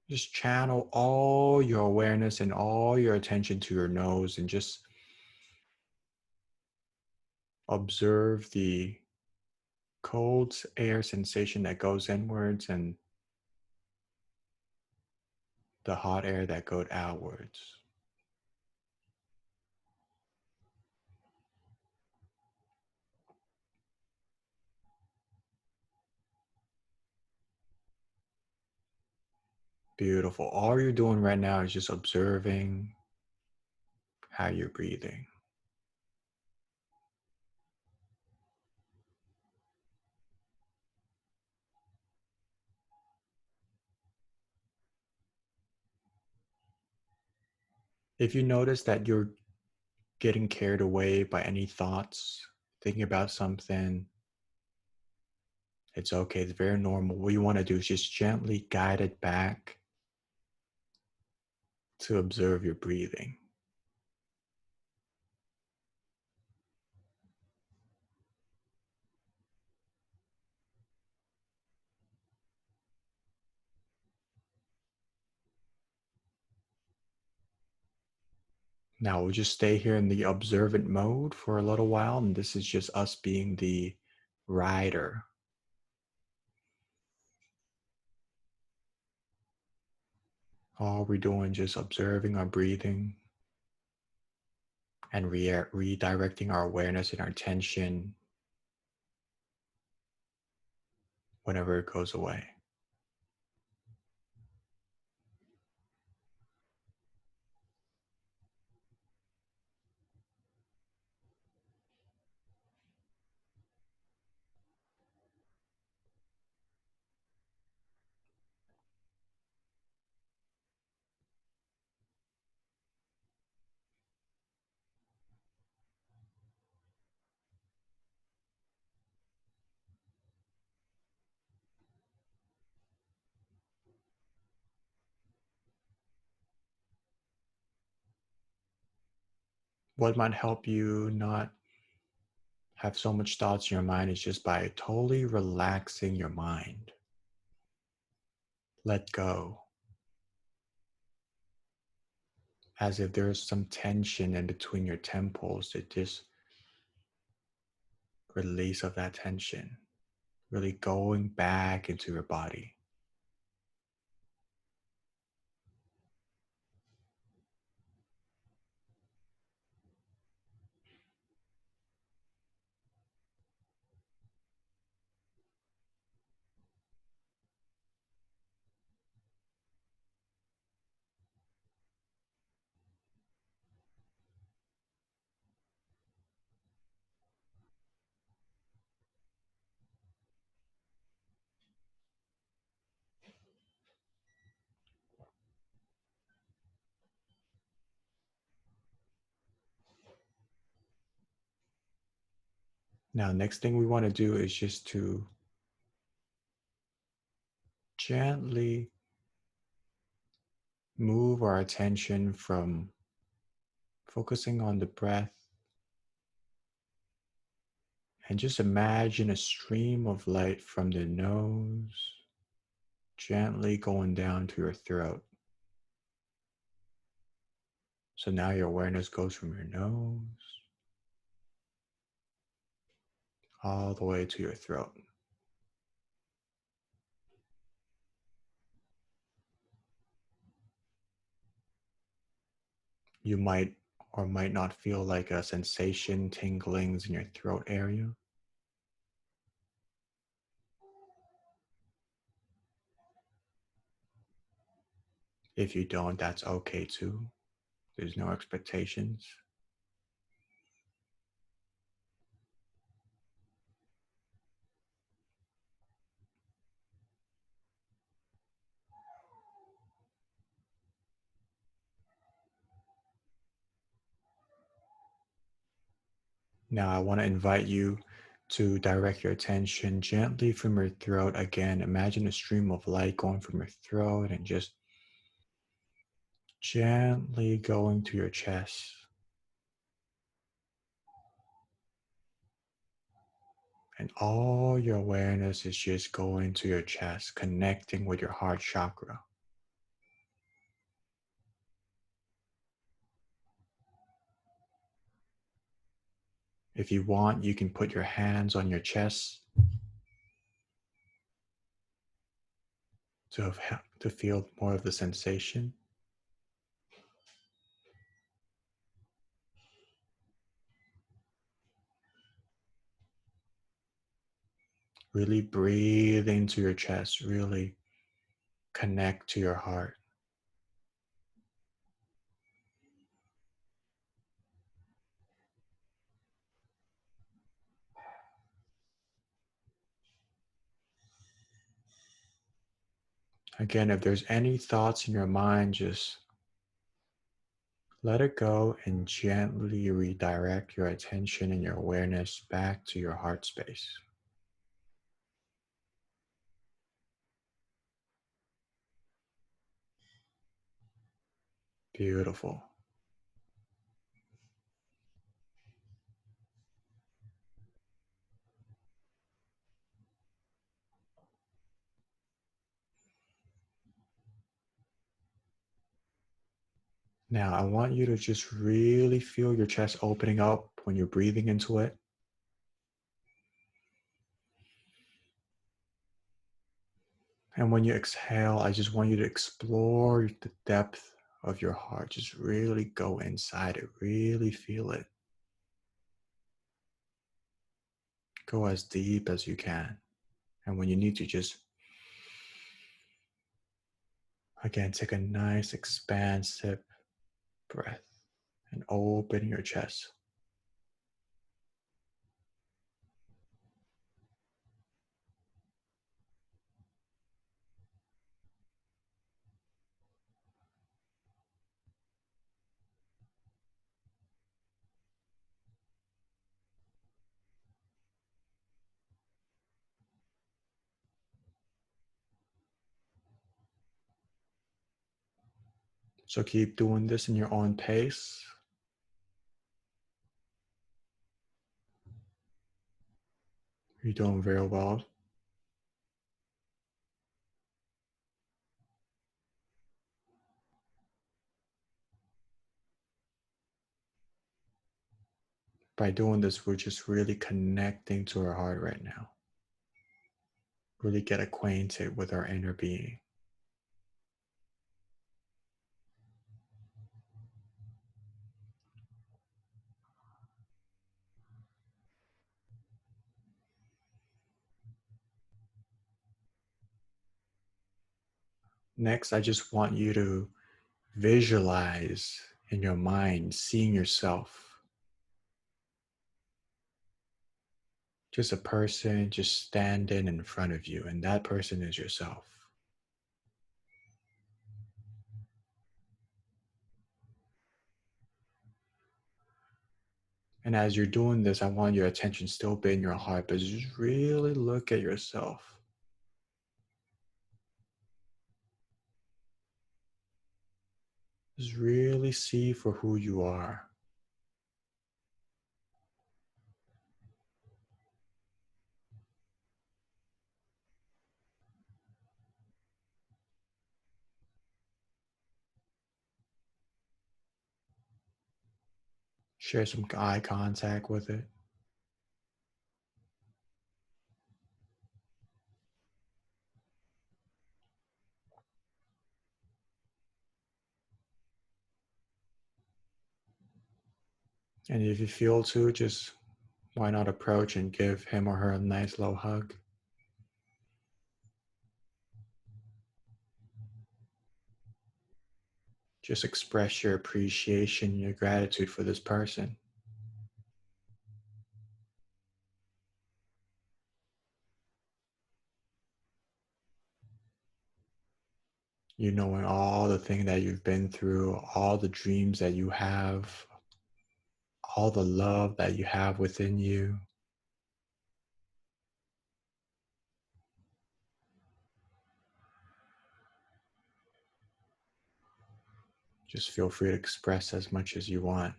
A: Just channel all your awareness and all your attention to your nose and just observe the cold air sensation that goes inwards and the hot air that goes outwards. Beautiful. All you're doing right now is just observing how you're breathing. If you notice that you're getting carried away by any thoughts, thinking about something, it's okay. It's very normal. What you want to do is just gently guide it back to observe your breathing. Now we'll just stay here in the observant mode for a little while, and this is just us being the rider. All we're doing just observing our breathing and redirecting our awareness and our attention whenever it goes away. What might help you not have so much thoughts in your mind is just by totally relaxing your mind. Let go. As if there's some tension in between your temples, to just release of that tension, really going back into your body. Now, next thing we want to do is just to gently move our attention from focusing on the breath and just imagine a stream of light from the nose gently going down to your throat. So now your awareness goes from your nose all the way to your throat. You might or might not feel like a sensation, tinglings in your throat area. If you don't, that's okay too. There's no expectations. Now I want to invite you to direct your attention gently from your throat. Again, imagine a stream of light going from your throat and just gently going to your chest. And all your awareness is just going to your chest, connecting with your heart chakra. If you want, you can put your hands on your chest to feel more of the sensation. Really breathe into your chest, really connect to your heart. Again, if there's any thoughts in your mind, just let it go and gently redirect your attention and your awareness back to your heart space. Beautiful. Now, I want you to just really feel your chest opening up when you're breathing into it. And when you exhale, I just want you to explore the depth of your heart. Just really go inside it, really feel it. Go as deep as you can. And when you need to, just again take a nice expansive breath and open your chest. So keep doing this in your own pace. You're doing very well. By doing this, we're just really connecting to our heart right now. Really get acquainted with our inner being. Next, I just want you to visualize in your mind seeing yourself. Just a person just standing in front of you, and that person is yourself. And as you're doing this, I want your attention still be in your heart, but just really look at yourself. Just really see for who you are. Share some eye contact with it. And if you feel to, just why not approach and give him or her a nice low hug. Just express your appreciation, your gratitude for this person. You knowing all the things that you've been through, all the dreams that you have, all the love that you have within you. Just feel free to express as much as you want.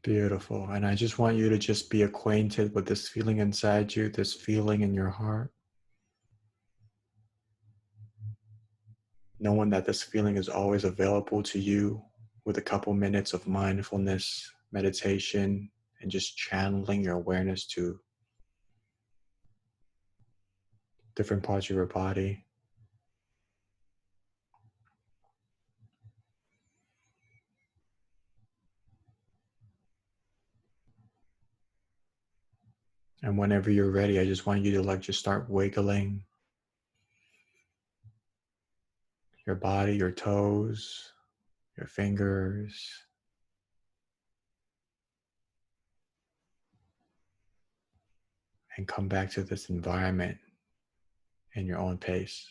A: Beautiful. And I just want you to just be acquainted with this feeling inside you, this feeling in your heart. Knowing that this feeling is always available to you with a couple minutes of mindfulness, meditation, and just channeling your awareness to different parts of your body. And whenever you're ready, I just want you to just start wiggling your body, your toes, your fingers. And come back to this environment in your own pace.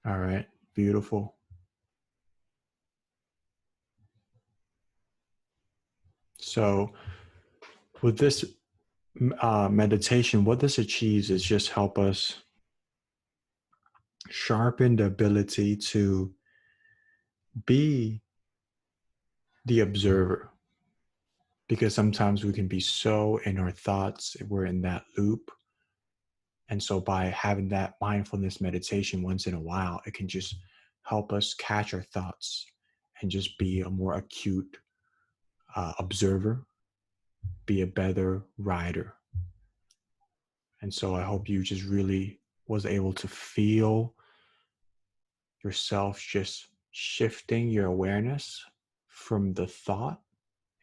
A: All right, beautiful. So with this meditation, what this achieves is just help us sharpen the ability to be the observer. Because sometimes we can be so in our thoughts, we're in that loop. And so by having that mindfulness meditation once in a while, it can just help us catch our thoughts and just be a more acute observer, be a better rider. And so I hope you just really was able to feel yourself just shifting your awareness from the thought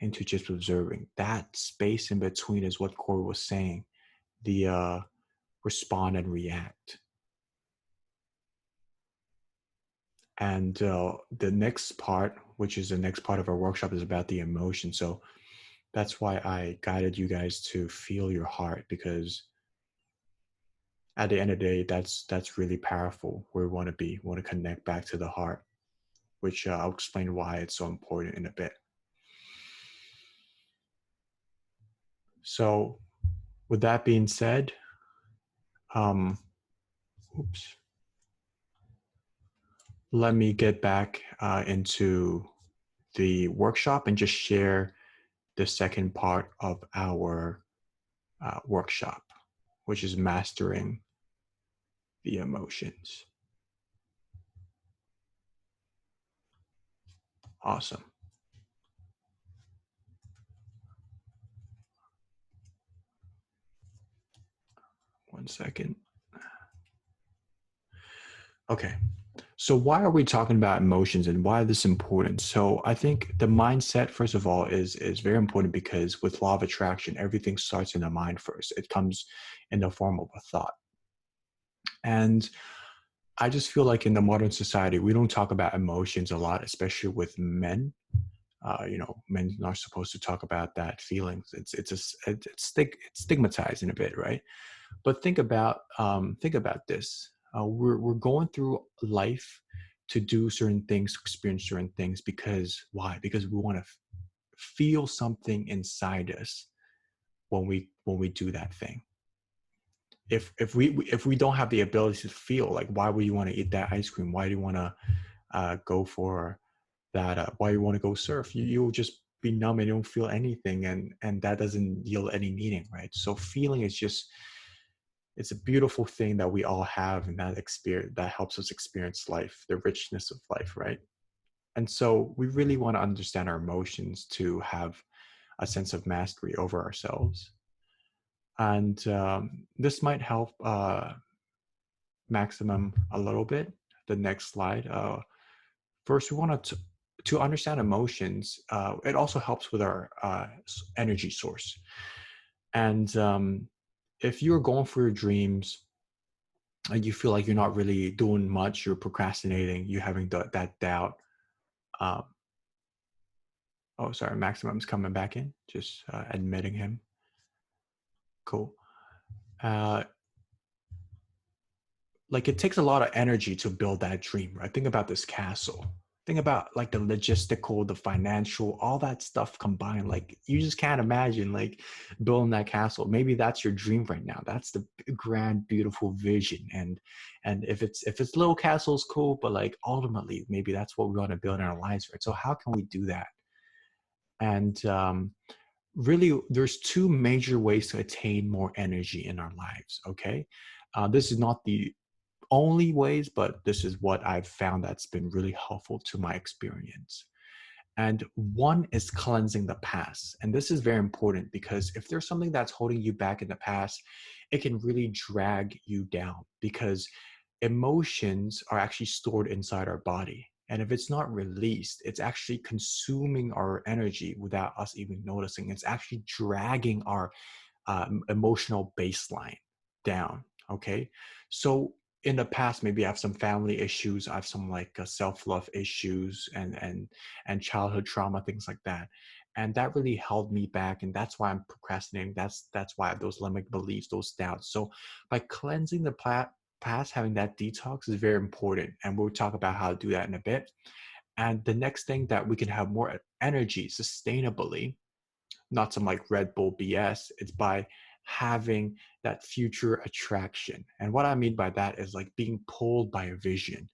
A: into just observing. That space in between is what Corey was saying, the respond and react. And the next part, which is the next part of our workshop, is about the emotion. So that's why I guided you guys to feel your heart, because at the end of the day, that's really powerful. Where we want to be. We want to connect back to the heart, which I'll explain why it's so important in a bit. So with that being said, let me get back into the workshop and just share the second part of our workshop, which is mastering the emotions. Awesome. One second. Okay. So why are we talking about emotions and why is this important? So I think the mindset, first of all, is very important, because with law of attraction, everything starts in the mind first. It comes in the form of a thought. And I just feel like in the modern society, we don't talk about emotions a lot, especially with men. Men are supposed to talk about that feelings. It's stigmatized in a bit, right? But think about this. We're going through life to do certain things, experience certain things, because why? Because we want to feel something inside us when we do that thing. If we don't have the ability to feel, like, why would you want to eat that ice cream? Why do you want to go for that? Why you want to go surf? You'll just be numb and you don't feel anything, and that doesn't yield any meaning, right? So feeling is just, it's a beautiful thing that we all have, and that experience that helps us experience life, the richness of life, right? And so we really want to understand our emotions to have a sense of mastery over ourselves. And this might help Maximum a little bit. The next slide. First, we want to understand emotions. It also helps with our energy source. And if you're going for your dreams and you feel like you're not really doing much, you're procrastinating, you're having that doubt. Oh, sorry, Maximum's coming back in. Just admitting him. Cool. Like, it takes a lot of energy to build that dream, right? Think about this castle. Think about like the logistical, the financial, all that stuff combined. Like, you just can't imagine like building that castle. Maybe that's your dream right now. That's the grand, beautiful vision. And if it's little castles, cool, but like ultimately, maybe that's what we want to build in our lives, right? So how can we do that? And really, there's two major ways to attain more energy in our lives. Okay, this is not the only ways, but this is what I've found that's been really helpful to my experience. And one is cleansing the past. And this is very important, because if there's something that's holding you back in the past, it can really drag you down, because emotions are actually stored inside our body. And if it's not released, it's actually consuming our energy without us even noticing. It's actually dragging our emotional baseline down. Okay. So in the past, maybe I have some family issues, I have some like self-love issues and childhood trauma, things like that. And that really held me back. And that's why I'm procrastinating. That's why I have those limiting beliefs, those doubts. So by cleansing the past, having that detox is very important. And we'll talk about how to do that in a bit. And the next thing that we can have more energy sustainably, not some like Red Bull BS, it's by having that future attraction. And what I mean by that is like being pulled by a vision.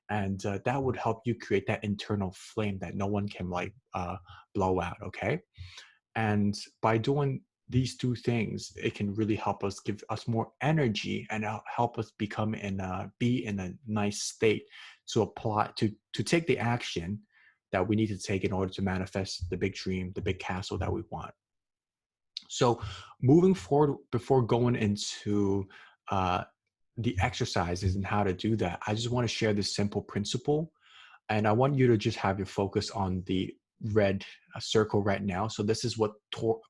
A: And that would help you create that internal flame that no one can like blow out. Okay. And by doing these two things, it can really help us, give us more energy, and help us be in a nice state to apply, to take the action that we need to take in order to manifest the big dream, the big castle that we want. So moving forward, before going into the exercises and how to do that, I just want to share this simple principle. And I want you to just have your focus on the red circle right now. So this is what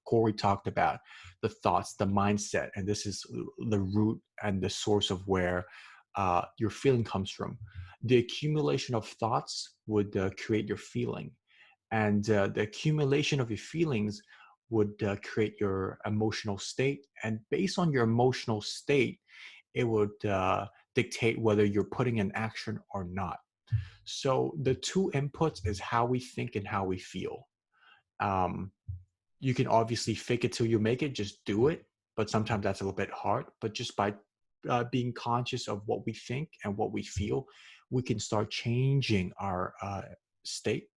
A: Corey talked about, the thoughts, the mindset, and this is the root and the source of where your feeling comes from. The accumulation of thoughts would create your feeling, and the accumulation of your feelings would create your emotional state. And based on your emotional state, it would dictate whether you're putting in action or not. So the two inputs is how we think and how we feel. You can obviously fake it till you make it, just do it. But sometimes that's a little bit hard. But just by being conscious of what we think and what we feel, we can start changing our state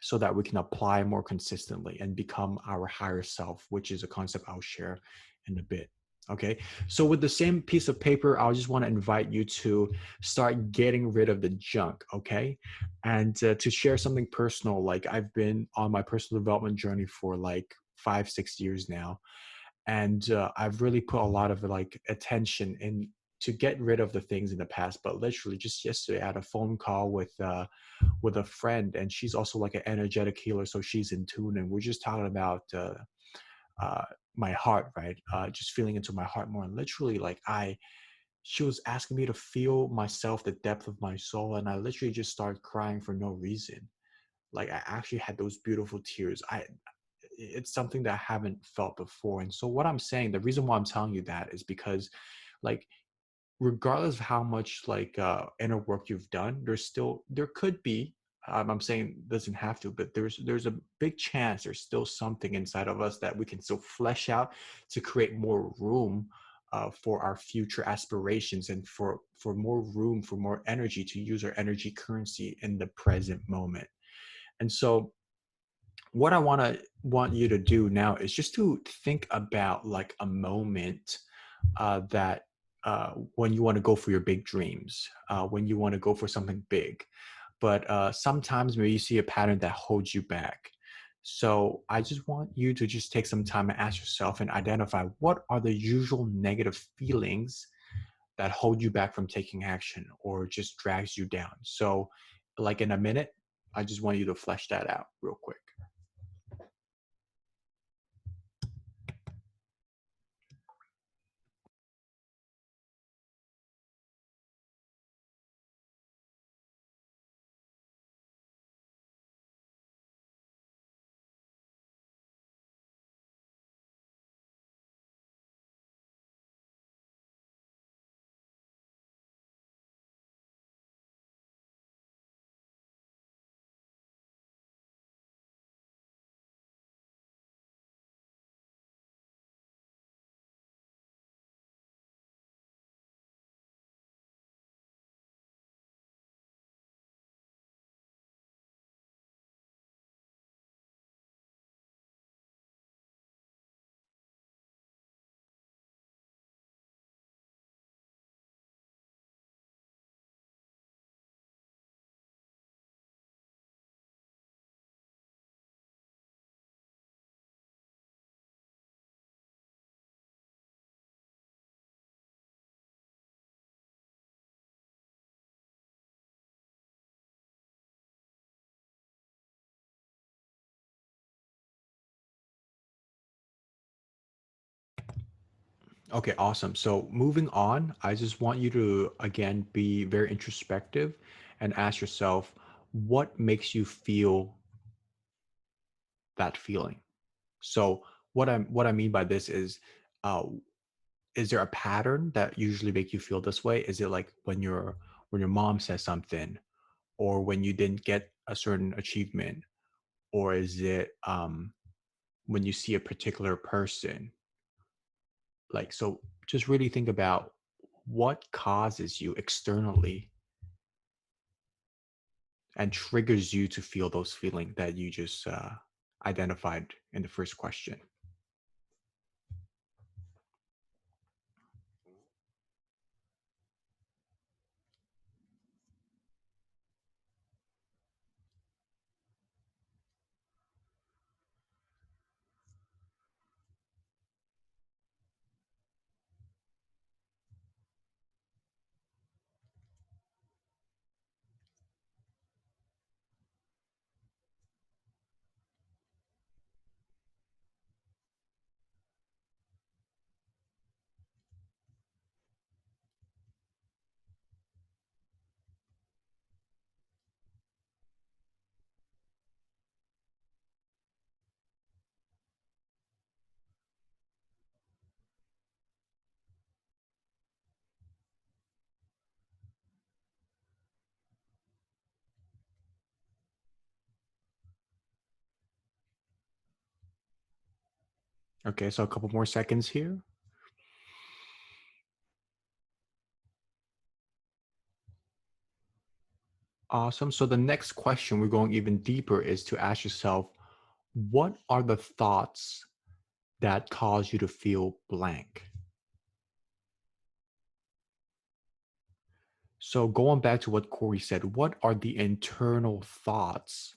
A: so that we can apply more consistently and become our higher self, which is a concept I'll share in a bit. Okay, so with the same piece of paper, I just want to invite you to start getting rid of the junk. Okay, and to share something personal, like I've been on my personal development journey for like 5-6 years now, and I've really put a lot of like attention in to get rid of the things in the past. But literally just yesterday I had a phone call with a friend, and she's also like an energetic healer, so she's in tune, and we're just talking about my heart, right? Just feeling into my heart more. And literally, like she was asking me to feel myself, the depth of my soul, and I literally just started crying for no reason. Like I actually had those beautiful tears. It's something that I haven't felt before. And so what I'm saying, the reason why I'm telling you that is because, like, regardless of how much like inner work you've done, there could be I'm saying doesn't have to, but there's a big chance there's still something inside of us that we can still flesh out to create more room for our future aspirations, and for more room, for more energy, to use our energy currency in the present moment. And so what I want you to do now is just to think about like a moment that when you want to go for your big dreams, when you want to go for something big, but sometimes maybe you see a pattern that holds you back. So I just want you to just take some time and ask yourself and identify what are the usual negative feelings that hold you back from taking action or just drags you down. So like in a minute, I just want you to flesh that out real quick. Okay, awesome. So moving on, I just want you to again be very introspective and ask yourself what makes you feel that feeling. So what I mean by this uh, is there a pattern that usually make you feel this way? Is it like when your mom says something, or when you didn't get a certain achievement, or is it when you see a particular person? Like, so just really think about what causes you externally and triggers you to feel those feelings that you just identified in the first question. Okay, so a couple more seconds here. Awesome. So the next question, we're going even deeper, is to ask yourself, what are the thoughts that cause you to feel blank? So going back to what Corey said, what are the internal thoughts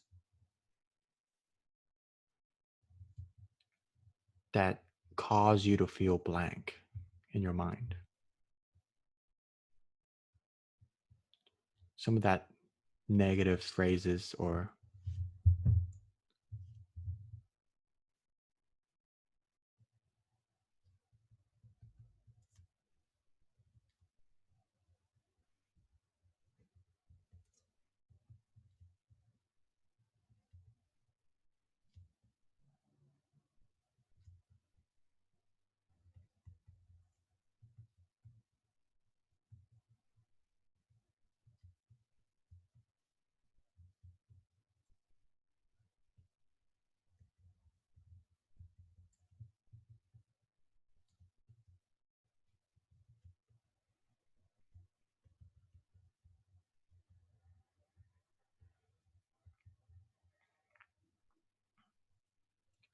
A: that cause you to feel blank in your mind? Some of that negative phrases or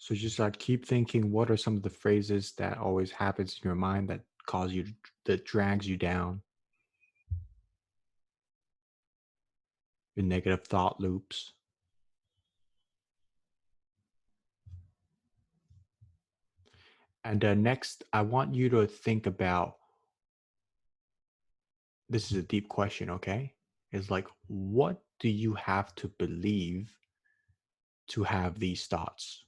A: So just like keep thinking, what are some of the phrases that always happens in your mind that cause you, that drags you down, your negative thought loops. And next, I want you to think about, this is a deep question, okay? It's like, what do you have to believe to have these thoughts?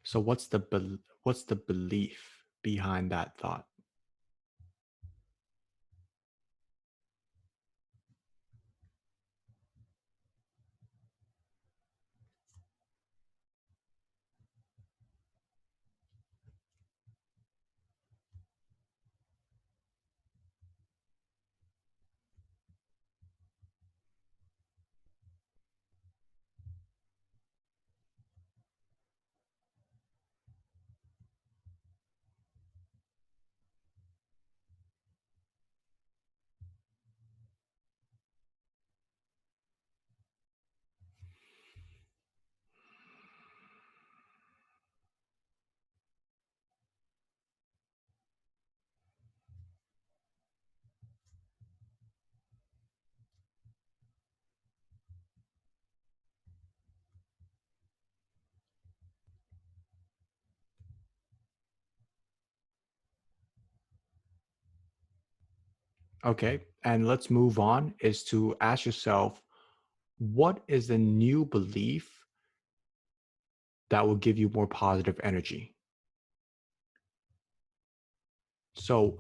A: So what's the belief behind that thought? Okay, and let's move on is to ask yourself, what is a new belief that will give you more positive energy? So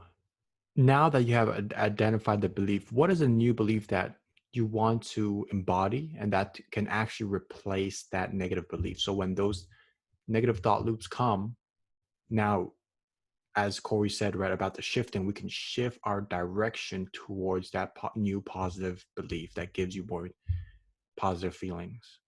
A: now that you have identified the belief, what is a new belief that you want to embody and that can actually replace that negative belief? So when those negative thought loops come, now, as Corey said, right, about the shifting, we can shift our direction towards that new positive belief that gives you more positive feelings.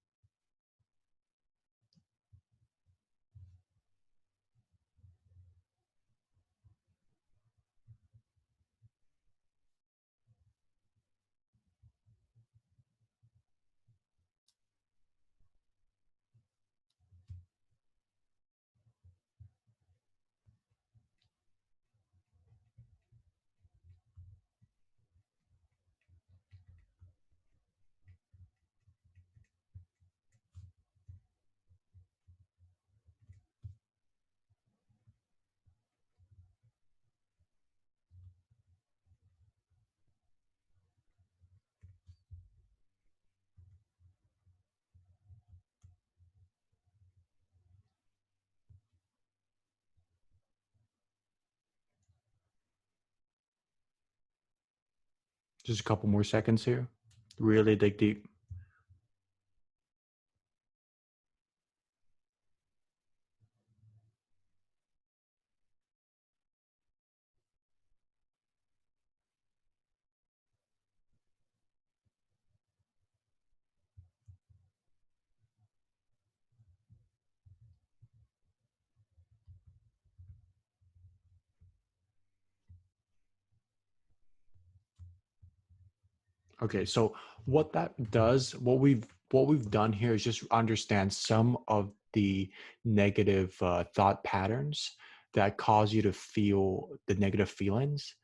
A: Just a couple more seconds here. Really dig deep. Okay, so what that does, what we've done here is just understand some of the negative thought patterns that cause you to feel the negative feelings,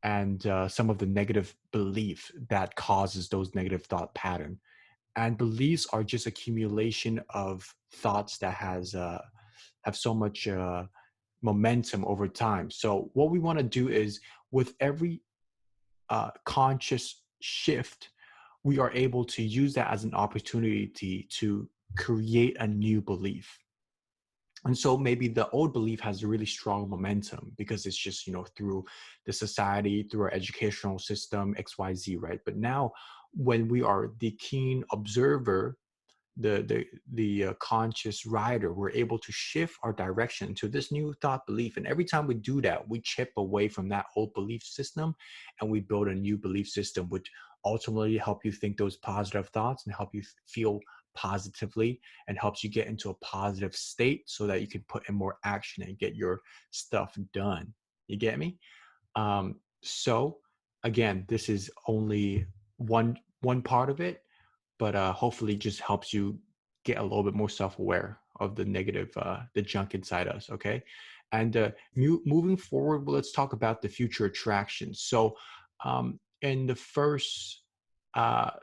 A: and some of the negative belief that causes those negative thought pattern. And beliefs are just accumulation of thoughts that have so much momentum over time. So what we want to do is, with every conscious shift, we are able to use that as an opportunity to create a new belief. And so maybe the old belief has a really strong momentum because it's just, through the society, through our educational system, XYZ, right? But now when we are the keen observer, the conscious rider, we're able to shift our direction to this new thought belief. And every time we do that, we chip away from that old belief system and we build a new belief system, which ultimately help you think those positive thoughts and help you feel positively and helps you get into a positive state so that you can put in more action and get your stuff done. You get me? So again, this is only one part of it, but hopefully just helps you get a little bit more self-aware of the negative, the junk inside us. Okay. And moving forward, well, let's talk about the future attractions. So in the first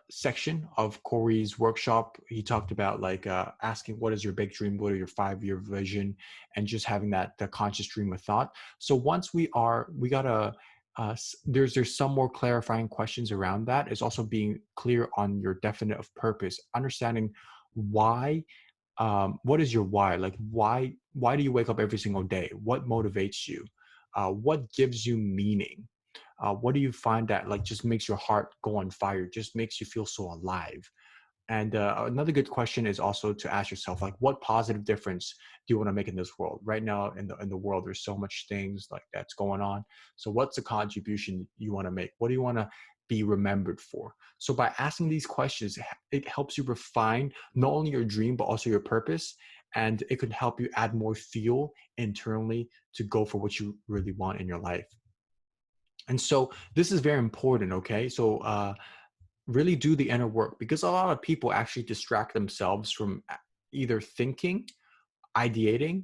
A: section of Corey's workshop, he talked about like asking what is your big dream, what are your 5-year vision, and just having the conscious stream of thought. So once we gotta there's some more clarifying questions around that. It's also being clear on your definite of purpose, understanding why. What is your why? Like why do you wake up every single day? What motivates you? What gives you meaning? What do you find that like just makes your heart go on fire, just makes you feel so alive? And another good question is also to ask yourself, like, what positive difference do you want to make in this world? Right now, in the world, there's so much things like that's going on. So, what's the contribution you want to make? What do you want to be remembered for? So, by asking these questions, it helps you refine not only your dream but also your purpose, and it could help you add more fuel internally to go for what you really want in your life. And so, this is very important. Okay, so. Really do the inner work, because a lot of people actually distract themselves from either thinking, ideating,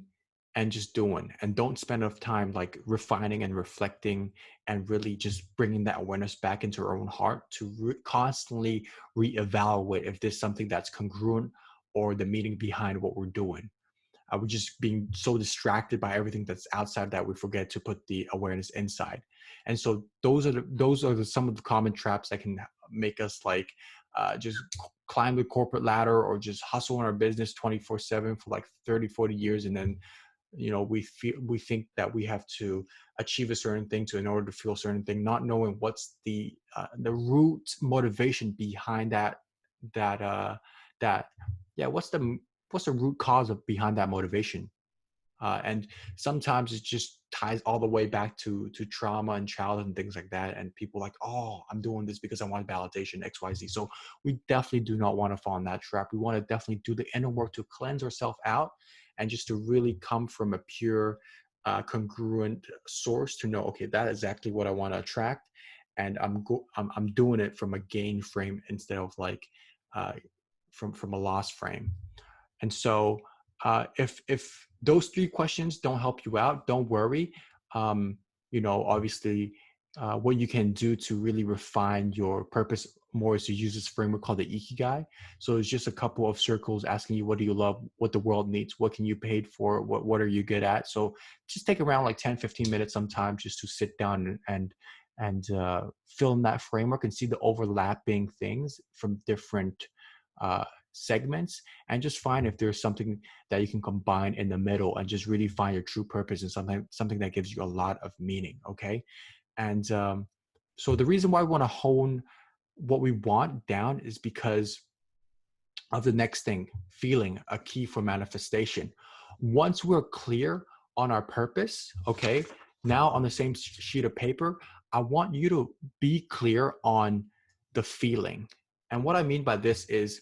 A: and just doing, and don't spend enough time like refining and reflecting and really just bringing that awareness back into our own heart to constantly reevaluate if there's something that's congruent or the meaning behind what we're doing. We're just being so distracted by everything that's outside that we forget to put the awareness inside. And so those are some of the common traps that can make us like just climb the corporate ladder or just hustle in our business 24/7 for like 30-40 years, and then we think that we have to achieve a certain thing in order to feel a certain thing, not knowing what's the root motivation behind that yeah, what's the root cause behind that motivation. And sometimes it just ties all the way back to trauma and childhood and things like that. And people like, oh, I'm doing this because I want validation, XYZ. So we definitely do not want to fall in that trap. We want to definitely do the inner work to cleanse ourselves out and just to really come from a pure, congruent source to know, okay, that is exactly what I want to attract. And I'm doing it from a gain frame instead of like from a loss frame. And so if those 3 questions don't help you out, don't worry. Obviously, what you can do to really refine your purpose more is to use this framework called the Ikigai. So it's just a couple of circles asking you, what do you love, what the world needs, what can you pay for, what are you good at? So just take around like 10-15 minutes sometimes just to sit down and fill in that framework and see the overlapping things from different segments, and just find if there's something that you can combine in the middle and just really find your true purpose and something that gives you a lot of meaning. Okay. And so the reason why we want to hone what we want down is because of the next thing, feeling, a key for manifestation. Once we're clear on our purpose, okay, now on the same sheet of paper, I want you to be clear on the feeling. And what I mean by this is,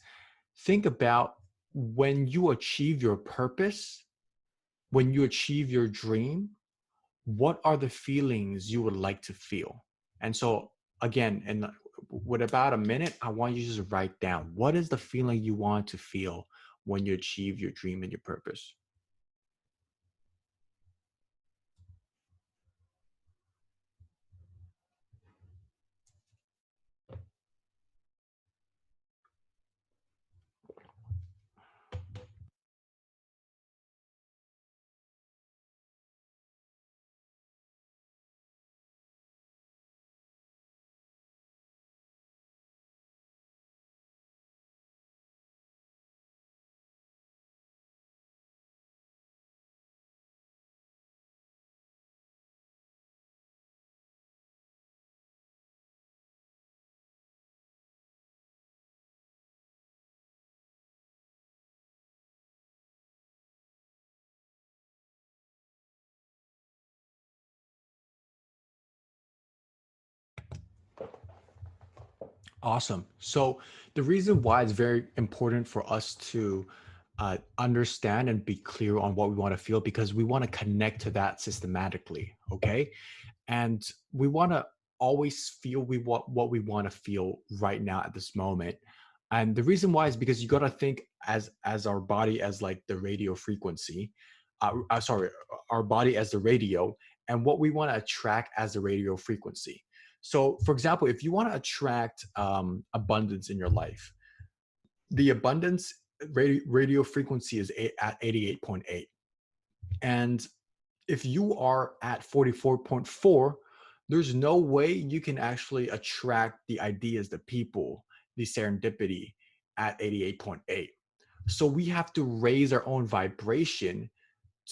A: think about when you achieve your purpose, when you achieve your dream, what are the feelings you would like to feel? And so again, with about a minute, I want you to just write down, what is the feeling you want to feel when you achieve your dream and your purpose? Awesome. So the reason why it's very important for us to understand and be clear on what we want to feel, because we want to connect to that systematically. Okay. And we want to always feel what we want to feel right now at this moment. And the reason why is because you got to think as our body as like the radio frequency, sorry, our body as the radio, and what we want to attract as the radio frequency. So for example, if you want to attract abundance in your life, the abundance radio frequency is at 88.8. And if you are at 44.4, there's no way you can actually attract the ideas, the people, the serendipity at 88.8. So we have to raise our own vibration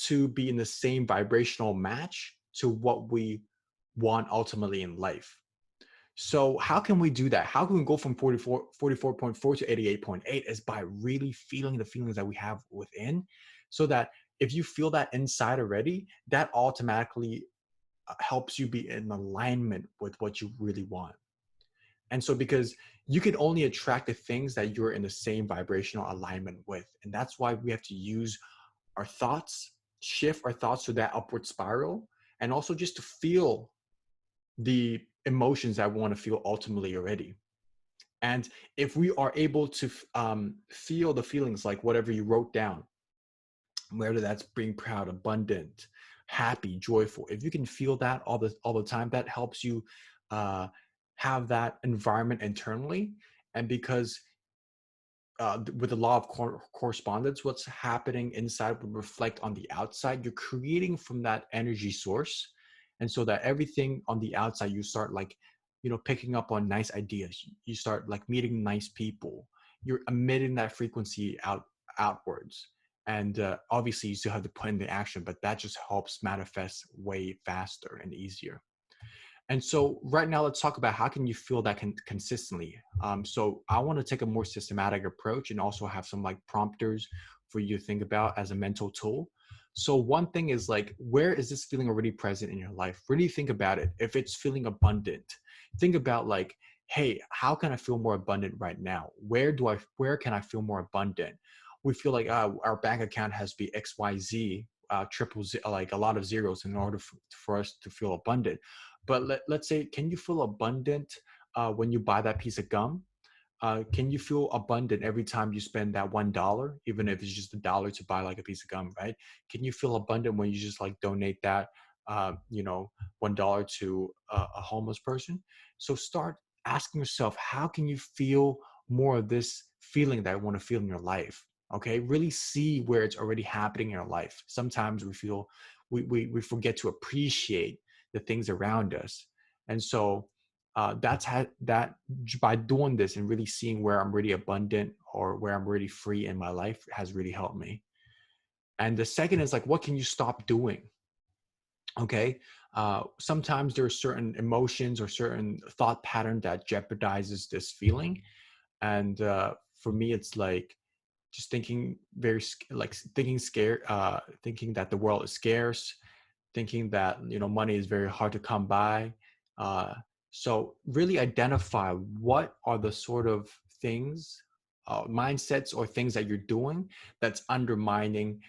A: to be in the same vibrational match to what we want ultimately in life. So how can we do that? How can we go from 44.4 to 88.8 is by really feeling the feelings that we have within, so that if you feel that inside already, that automatically helps you be in alignment with what you really want. And so because you can only attract the things that you're in the same vibrational alignment with. And that's why we have to use our thoughts, shift our thoughts to that upward spiral, and also just to feel the emotions that we want to feel ultimately already. And if we are able to feel the feelings like whatever you wrote down, whether that's being proud, abundant, happy, joyful, if you can feel that all the time, that helps you have that environment internally. And because with the law of correspondence, what's happening inside will reflect on the outside. You're creating from that energy source, and so that everything on the outside, you start like, picking up on nice ideas. You start like meeting nice people. You're emitting that frequency outwards, and obviously you still have to put in the action, but that just helps manifest way faster and easier. And so right now, let's talk about how can you feel that consistently. So I want to take a more systematic approach and also have some like prompters for you to think about as a mental tool. So one thing is like, where is this feeling already present in your life? Really think about it. If it's feeling abundant, think about like, hey, how can I feel more abundant right now? Where can I feel more abundant? We feel like our bank account has to be XYZ, triple Z, like a lot of zeros in order for us to feel abundant. But let's say, can you feel abundant when you buy that piece of gum? Can you feel abundant every time you spend that $1, even if it's just $1 to buy like a piece of gum, right? Can you feel abundant when you just like donate that, $1 to a homeless person? So start asking yourself, how can you feel more of this feeling that I want to feel in your life? Okay, really see where it's already happening in your life. Sometimes we feel we forget to appreciate the things around us, and so that by doing this and really seeing where I'm really abundant or where I'm really free in my life has really helped me. And the second is like, what can you stop doing? Okay. Sometimes there are certain emotions or certain thought pattern that jeopardizes this feeling. And for me, it's like just thinking thinking scared, thinking that the world is scarce, thinking that money is very hard to come by. So really identify what are the sort of things, mindsets or things that you're doing that's undermining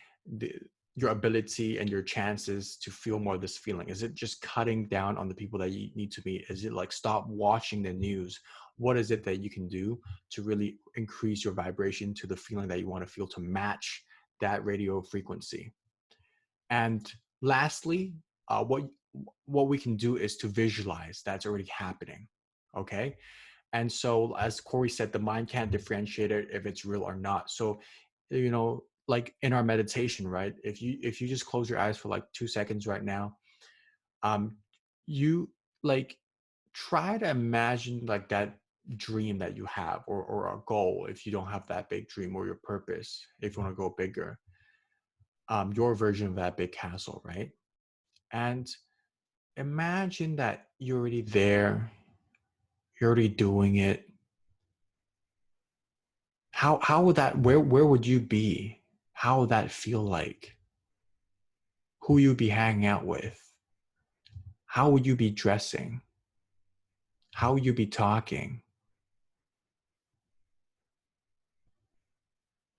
A: your ability and your chances to feel more of this feeling. Is it just cutting down on the people that you need to meet? Is it like stop watching the news? What is it that you can do to really increase your vibration to the feeling that you want to feel, to match that radio frequency? And lastly, what we can do is to visualize that's already happening. Okay. And so as Corey said, the mind can't differentiate it if it's real or not. So, like in our meditation, right? If you just close your eyes for like 2 seconds right now, you like try to imagine like that dream that you have, or a goal if you don't have that big dream, or your purpose if you want to go bigger, your version of that big castle, right? And imagine that you're already there, you're already doing it. How would that, where would you be? How would that feel like? Who you be hanging out with? How would you be dressing? How would you be talking?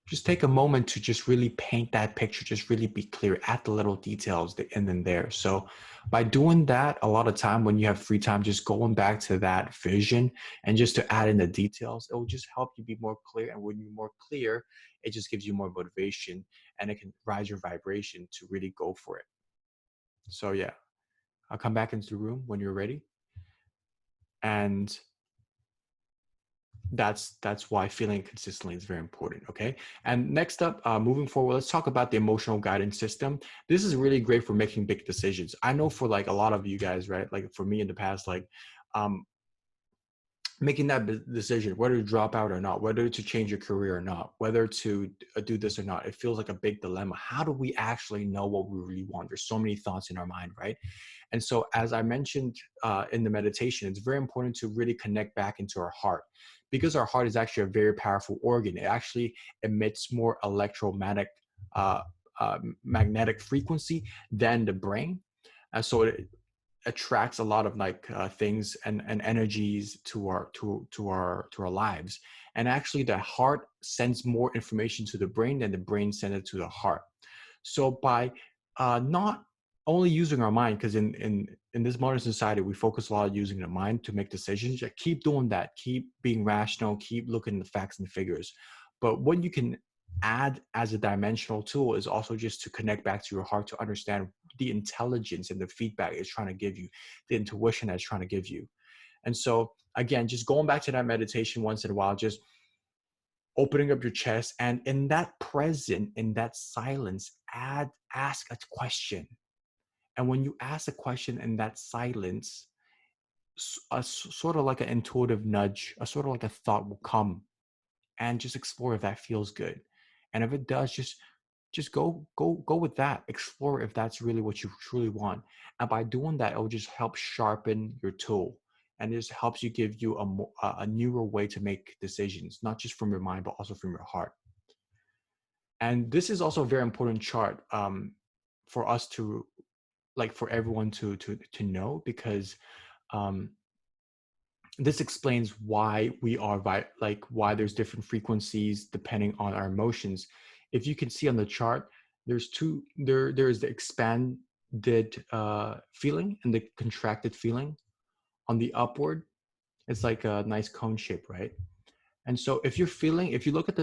A: just take a moment to just really paint that picture, just really be clear, add the little details in and there. So by doing that, a lot of time when you have free time, just going back to that vision and just to add in the details, it will just help you be more clear. And when you're more clear, it just gives you more motivation and it can rise your vibration to really go for it. So yeah, I'll come back into the room when you're ready. And that's why feeling consistently is very important. Okay, and next up, moving forward, let's talk about the emotional guidance system. This is really great for making big decisions. I know for like a lot of you guys, right, like for me in the past, like making that decision, whether to drop out or not, whether to change your career or not, whether to do this or not, it feels like a big dilemma. How do we actually know what we really want? There's so many thoughts in our mind, right? And so as I mentioned in the meditation, it's very important to really connect back into our heart, because our heart is actually a very powerful organ. It actually emits more electromagnetic magnetic frequency than the brain. So it attracts a lot of like things and energies to our lives. And actually the heart sends more information to the brain than the brain sends it to the heart. So by not only using our mind, because in this modern society we focus a lot on using the mind to make decisions, yeah, keep doing that, keep being rational, keep looking at the facts and figures. But what you can add as a dimensional tool is also just to connect back to your heart, to understand the intelligence and the feedback it's trying to give you, the intuition that it's trying to give you. And so again, just going back to that meditation once in a while, just opening up your chest, and in that present, in that silence, ask a question. And when you ask a question in that silence, sort of like an intuitive nudge, a sort of like a thought will come, and just explore if that feels good. And if it does, just go with that. Explore if that's really what you truly want. And by doing that, it will just help sharpen your tool, and it just helps you give you a newer way to make decisions, not just from your mind but also from your heart. And this is also a very important chart for us to, like, for everyone to know, because this explains why we are why there's different frequencies depending on our emotions. If you can see on the chart, there's there is the expanded feeling and the contracted feeling. On the upward, it's like a nice cone shape, right? And so if you look at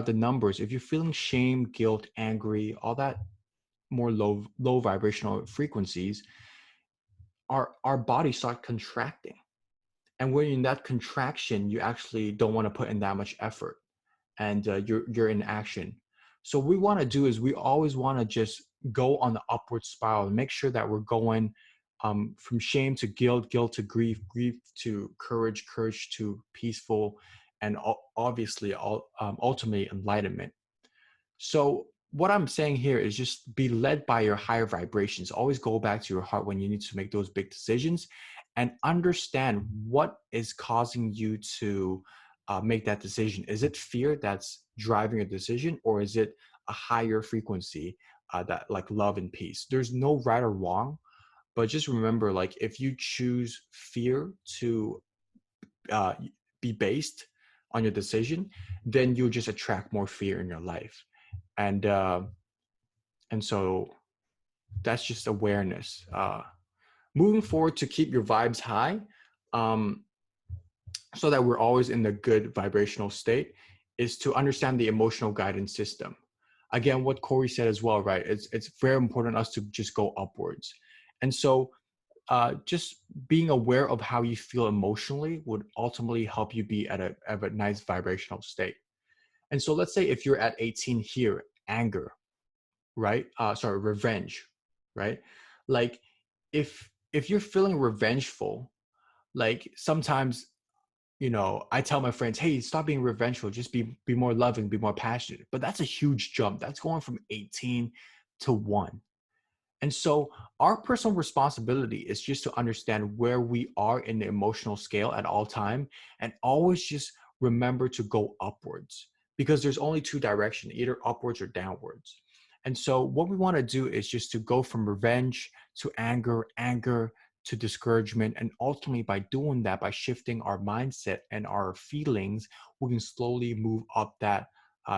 A: the numbers, if you're feeling shame, guilt, angry, all that more low vibrational frequencies, our body start contracting. And when you're in that contraction, you actually don't want to put in that much effort, and you're in action. So what we want to do is we always want to just go on the upward spiral and make sure that we're going from shame to guilt, guilt to grief, grief to courage, courage to peaceful, and obviously ultimately enlightenment. So what I'm saying here is just be led by your higher vibrations. Always go back to your heart when you need to make those big decisions, and understand what is causing you to make that decision. Is it fear that's driving a decision, or is it a higher frequency that like love and peace? There's no right or wrong, but just remember, like, if you choose fear to be based on your decision, then you'll just attract more fear in your life. And so that's just awareness. Moving forward, to keep your vibes high, so that we're always in the good vibrational state, is to understand the emotional guidance system. Again, what Corey said as well, right? It's very important us to just go upwards. And so just being aware of how you feel emotionally would ultimately help you be at a nice vibrational state. And so let's say if you're at 18 here, anger, right? Revenge, right? Like if you're feeling revengeful, like sometimes, I tell my friends, hey, stop being revengeful, just be more loving, be more passionate. But that's a huge jump. That's going from 18 to 1. And so our personal responsibility is just to understand where we are in the emotional scale at all time, and always just remember to go upwards, because there's only two directions, either upwards or downwards. And so what we want to do is just to go from revenge to anger to discouragement. And ultimately, by doing that, by shifting our mindset and our feelings, we can slowly move up that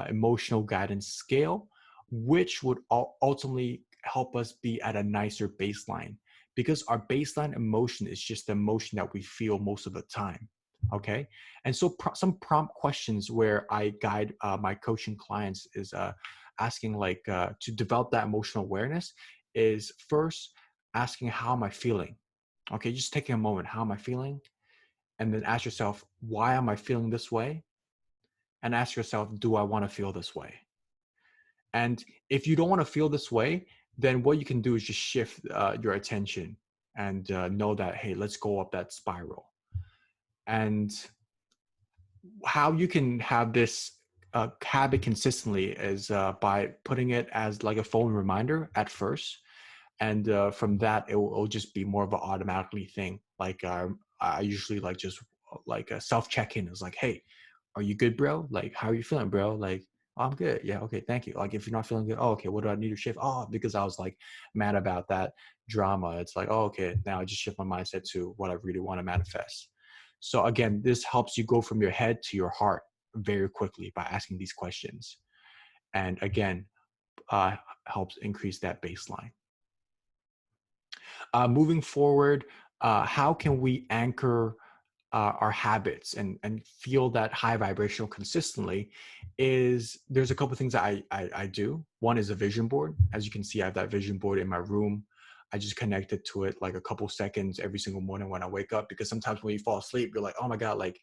A: emotional guidance scale, which would ultimately help us be at a nicer baseline, because our baseline emotion is just the emotion that we feel most of the time. Okay. And so some prompt questions where I guide my coaching clients is asking like to develop that emotional awareness is first asking, how am I feeling? Okay. Just taking a moment. How am I feeling? And then ask yourself, why am I feeling this way? And ask yourself, do I want to feel this way? And if you don't want to feel this way, then what you can do is just shift your attention and know that, hey, let's go up that spiral. And how you can have this habit consistently is by putting it as like a phone reminder at first. And from that, it'll just be more of an automatically thing. Like I usually like just like a self check-in. It's like, hey, are you good, bro? Like, how are you feeling, bro? Like, oh, I'm good. Yeah, okay, thank you. Like, if you're not feeling good, oh, okay, what do I need to shift? Oh, because I was like mad about that drama. It's like, oh, okay, now I just shift my mindset to what I really want to manifest. So again, this helps you go from your head to your heart very quickly by asking these questions. And again, helps increase that baseline. Moving forward, how can we anchor our habits and feel that high vibrational consistently? Is there's a couple of things that I do. One is a vision board. As you can see, I have that vision board in my room. I just connect it to it like a couple seconds every single morning when I wake up, because sometimes when you fall asleep, you're like, oh my God, like,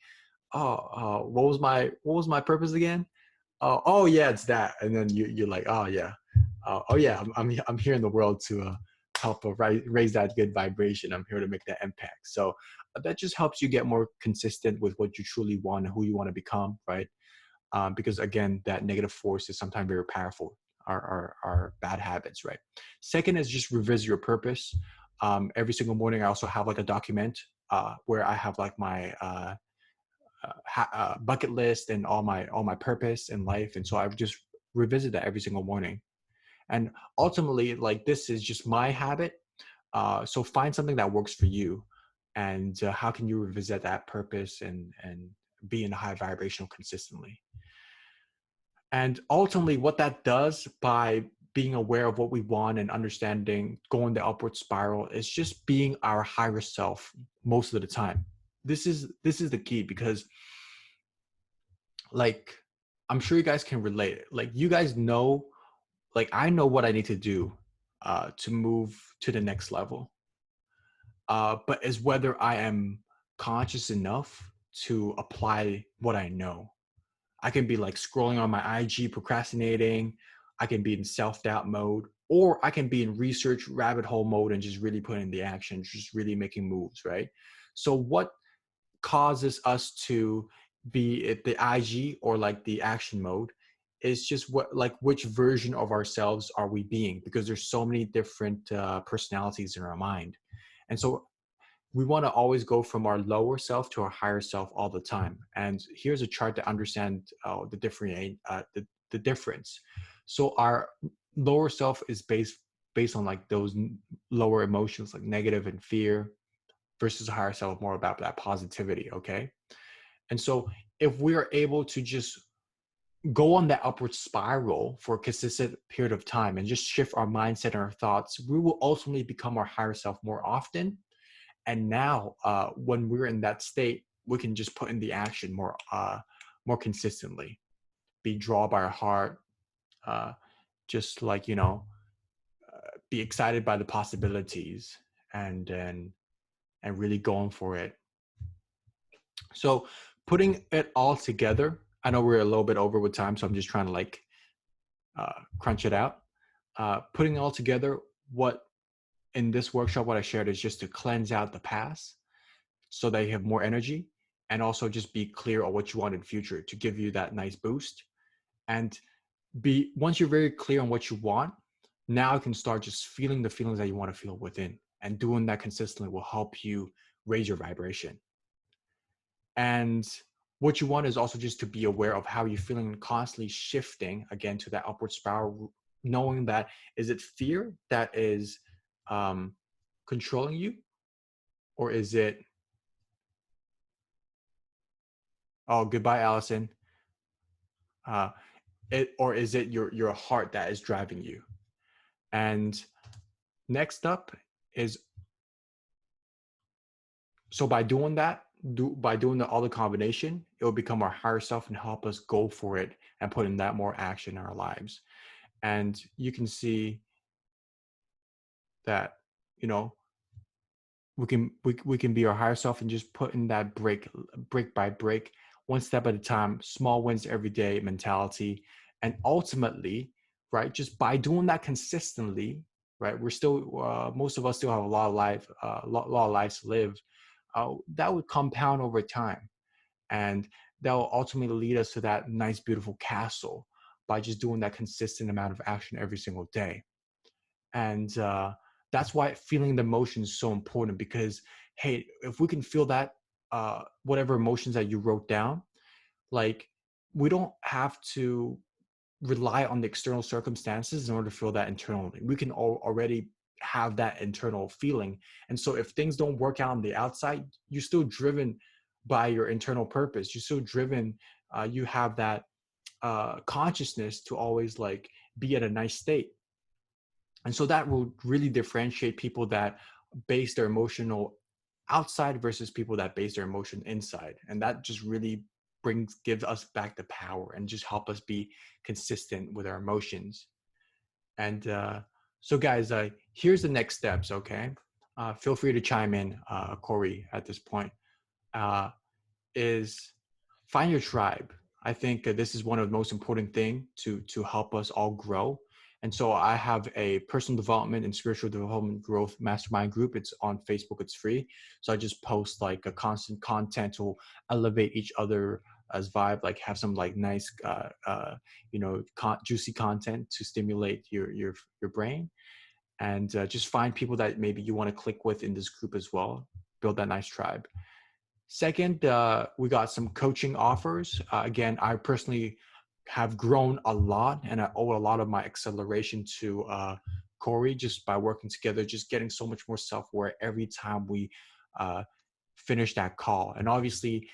A: what was my purpose again? Oh yeah, it's that. And then you're like, oh yeah, oh yeah, I'm here in the world to help raise that good vibration. I'm here to make that impact. So that just helps you get more consistent with what you truly want and who you want to become, right? Because again, that negative force is sometimes very powerful. Our bad habits, right? Second is just revisit your purpose. Every single morning, I also have like a document where I have like my bucket list and all my purpose in life, and so I just revisit that every single morning. And ultimately, like, this is just my habit. So find something that works for you, and how can you revisit that purpose and be in a high vibrational consistently. And ultimately, what that does by being aware of what we want and understanding going the upward spiral is just being our higher self most of the time. This is the key, because like, I'm sure you guys can relate. Like, you guys know, like, I know what I need to do to move to the next level. But is whether I am conscious enough to apply what I know. I can be like scrolling on my IG, procrastinating. I can be in self-doubt mode, or I can be in research rabbit hole mode and just really putting in the action, just really making moves, right? So what causes us to be at the IG or like the action mode is just what, like, which version of ourselves are we being? Because there's so many different personalities in our mind. And so we want to always go from our lower self to our higher self all the time. And here's a chart to understand the difference. So our lower self is based on like those lower emotions, like negative and fear, versus a higher self more about that positivity. Okay. And so if we are able to just go on that upward spiral for a consistent period of time and just shift our mindset and our thoughts, we will ultimately become our higher self more often. And now when we're in that state, we can just put in the action more consistently, be drawn by our heart, just like, be excited by the possibilities, and really going for it. So putting it all together, I know we're a little bit over with time, so I'm just trying to like crunch it out. Putting it all together, what in this workshop, what I shared is just to cleanse out the past so that you have more energy, and also just be clear on what you want in the future to give you that nice boost. And once you're very clear on what you want, now you can start just feeling the feelings that you want to feel within. And doing that consistently will help you raise your vibration. And what you want is also just to be aware of how you're feeling, constantly shifting again to that upward spiral, knowing that, is it fear that is controlling you, or is it, oh, goodbye, Allison. or is it your heart that is driving you? And next up is, so by doing that, by doing the other combination, it will become our higher self and help us go for it and put in that more action in our lives. And you can see that, you know, we can be our higher self and just put in that brick by brick, one step at a time, small wins every day mentality. And ultimately, right, just by doing that consistently, right, we're still most of us still have a lot of life, lot of lives to live. That would compound over time, and that will ultimately lead us to that nice beautiful castle by just doing that consistent amount of action every single day. And that's why feeling the emotion is so important, because hey, if we can feel that whatever emotions that you wrote down, like, we don't have to rely on the external circumstances in order to feel that internally. We can already have that internal feeling. And so if things don't work out on the outside, you're still driven by your internal purpose. You're still driven, you have that consciousness to always like be at a nice state. And so that will really differentiate people that base their emotional outside versus people that base their emotion inside. And that just really gives us back the power and just help us be consistent with our emotions. And so guys, here's the next steps, okay? Feel free to chime in, Corey, at this point. Is find your tribe. I think this is one of the most important thing to help us all grow. And so I have a personal development and spiritual development growth mastermind group. It's on Facebook. It's free. So I just post like a constant content to elevate each other as vibe, like have some like nice, juicy content to stimulate your brain, and just find people that maybe you want to click with in this group as well. Build that nice tribe. Second, we got some coaching offers. Again, I personally have grown a lot, and I owe a lot of my acceleration to Corey, just by working together, just getting so much more self-aware every time we finish that call. And obviously,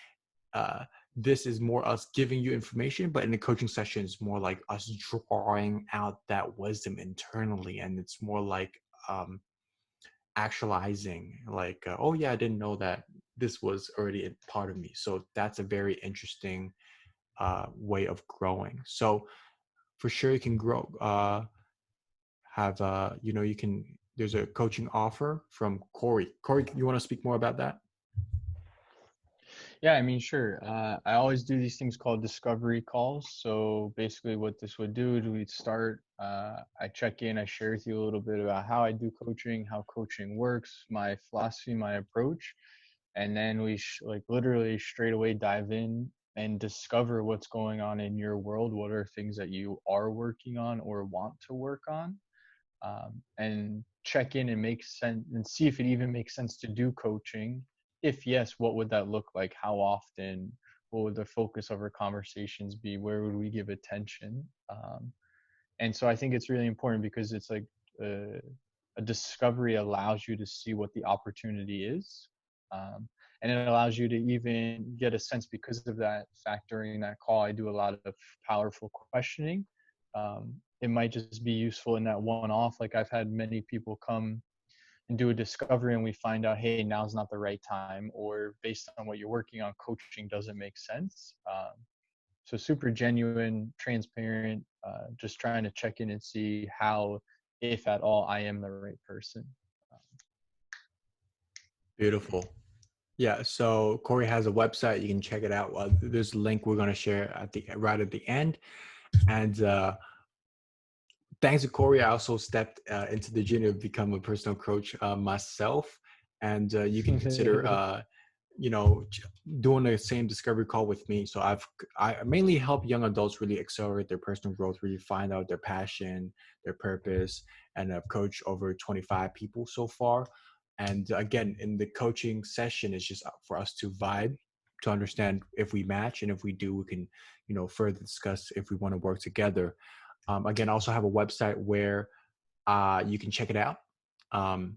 A: this is more us giving you information, but in the coaching session, it's more like us drawing out that wisdom internally, and it's more like actualizing, like, oh yeah, I didn't know that this was already a part of me. So that's a very interesting way of growing. So for sure you can grow, you can, there's a coaching offer from Corey. You want to speak more about that?
B: Yeah, I mean, sure. I always do these things called discovery calls. So basically what this would do is we'd start, I check in, I share with you a little bit about how I do coaching, how coaching works, my philosophy, my approach. And then we like literally straight away dive in and discover what's going on in your world. What are things that you are working on or want to work on? And check in and make sense and see if it even makes sense to do coaching. If yes, what would that look like? How often? What would the focus of our conversations be? Where would we give attention? And so I think it's really important because it's like a discovery allows you to see what the opportunity is. And it allows you to even get a sense, because of that fact. During that call, I do a lot of powerful questioning. It might just be useful in that one-off. Like I've had many people come and do a discovery and we find out, hey, now's not the right time, or based on what you're working on, coaching doesn't make sense. So super genuine, transparent, just trying to check in and see how, if at all, I am the right person.
A: Beautiful. Yeah, so Corey has a website. You can check it out. There's a link we're going to share right at the end. And thanks to Corey, I also stepped into the journey to become a personal coach myself. And you can consider, doing the same discovery call with me. So I mainly help young adults really accelerate their personal growth, really find out their passion, their purpose, and I've coached over 25 people so far. And again, in the coaching session, it's just for us to vibe, to understand if we match, and if we do, we can, further discuss if we want to work together. Again, I also have a website where you can check it out. And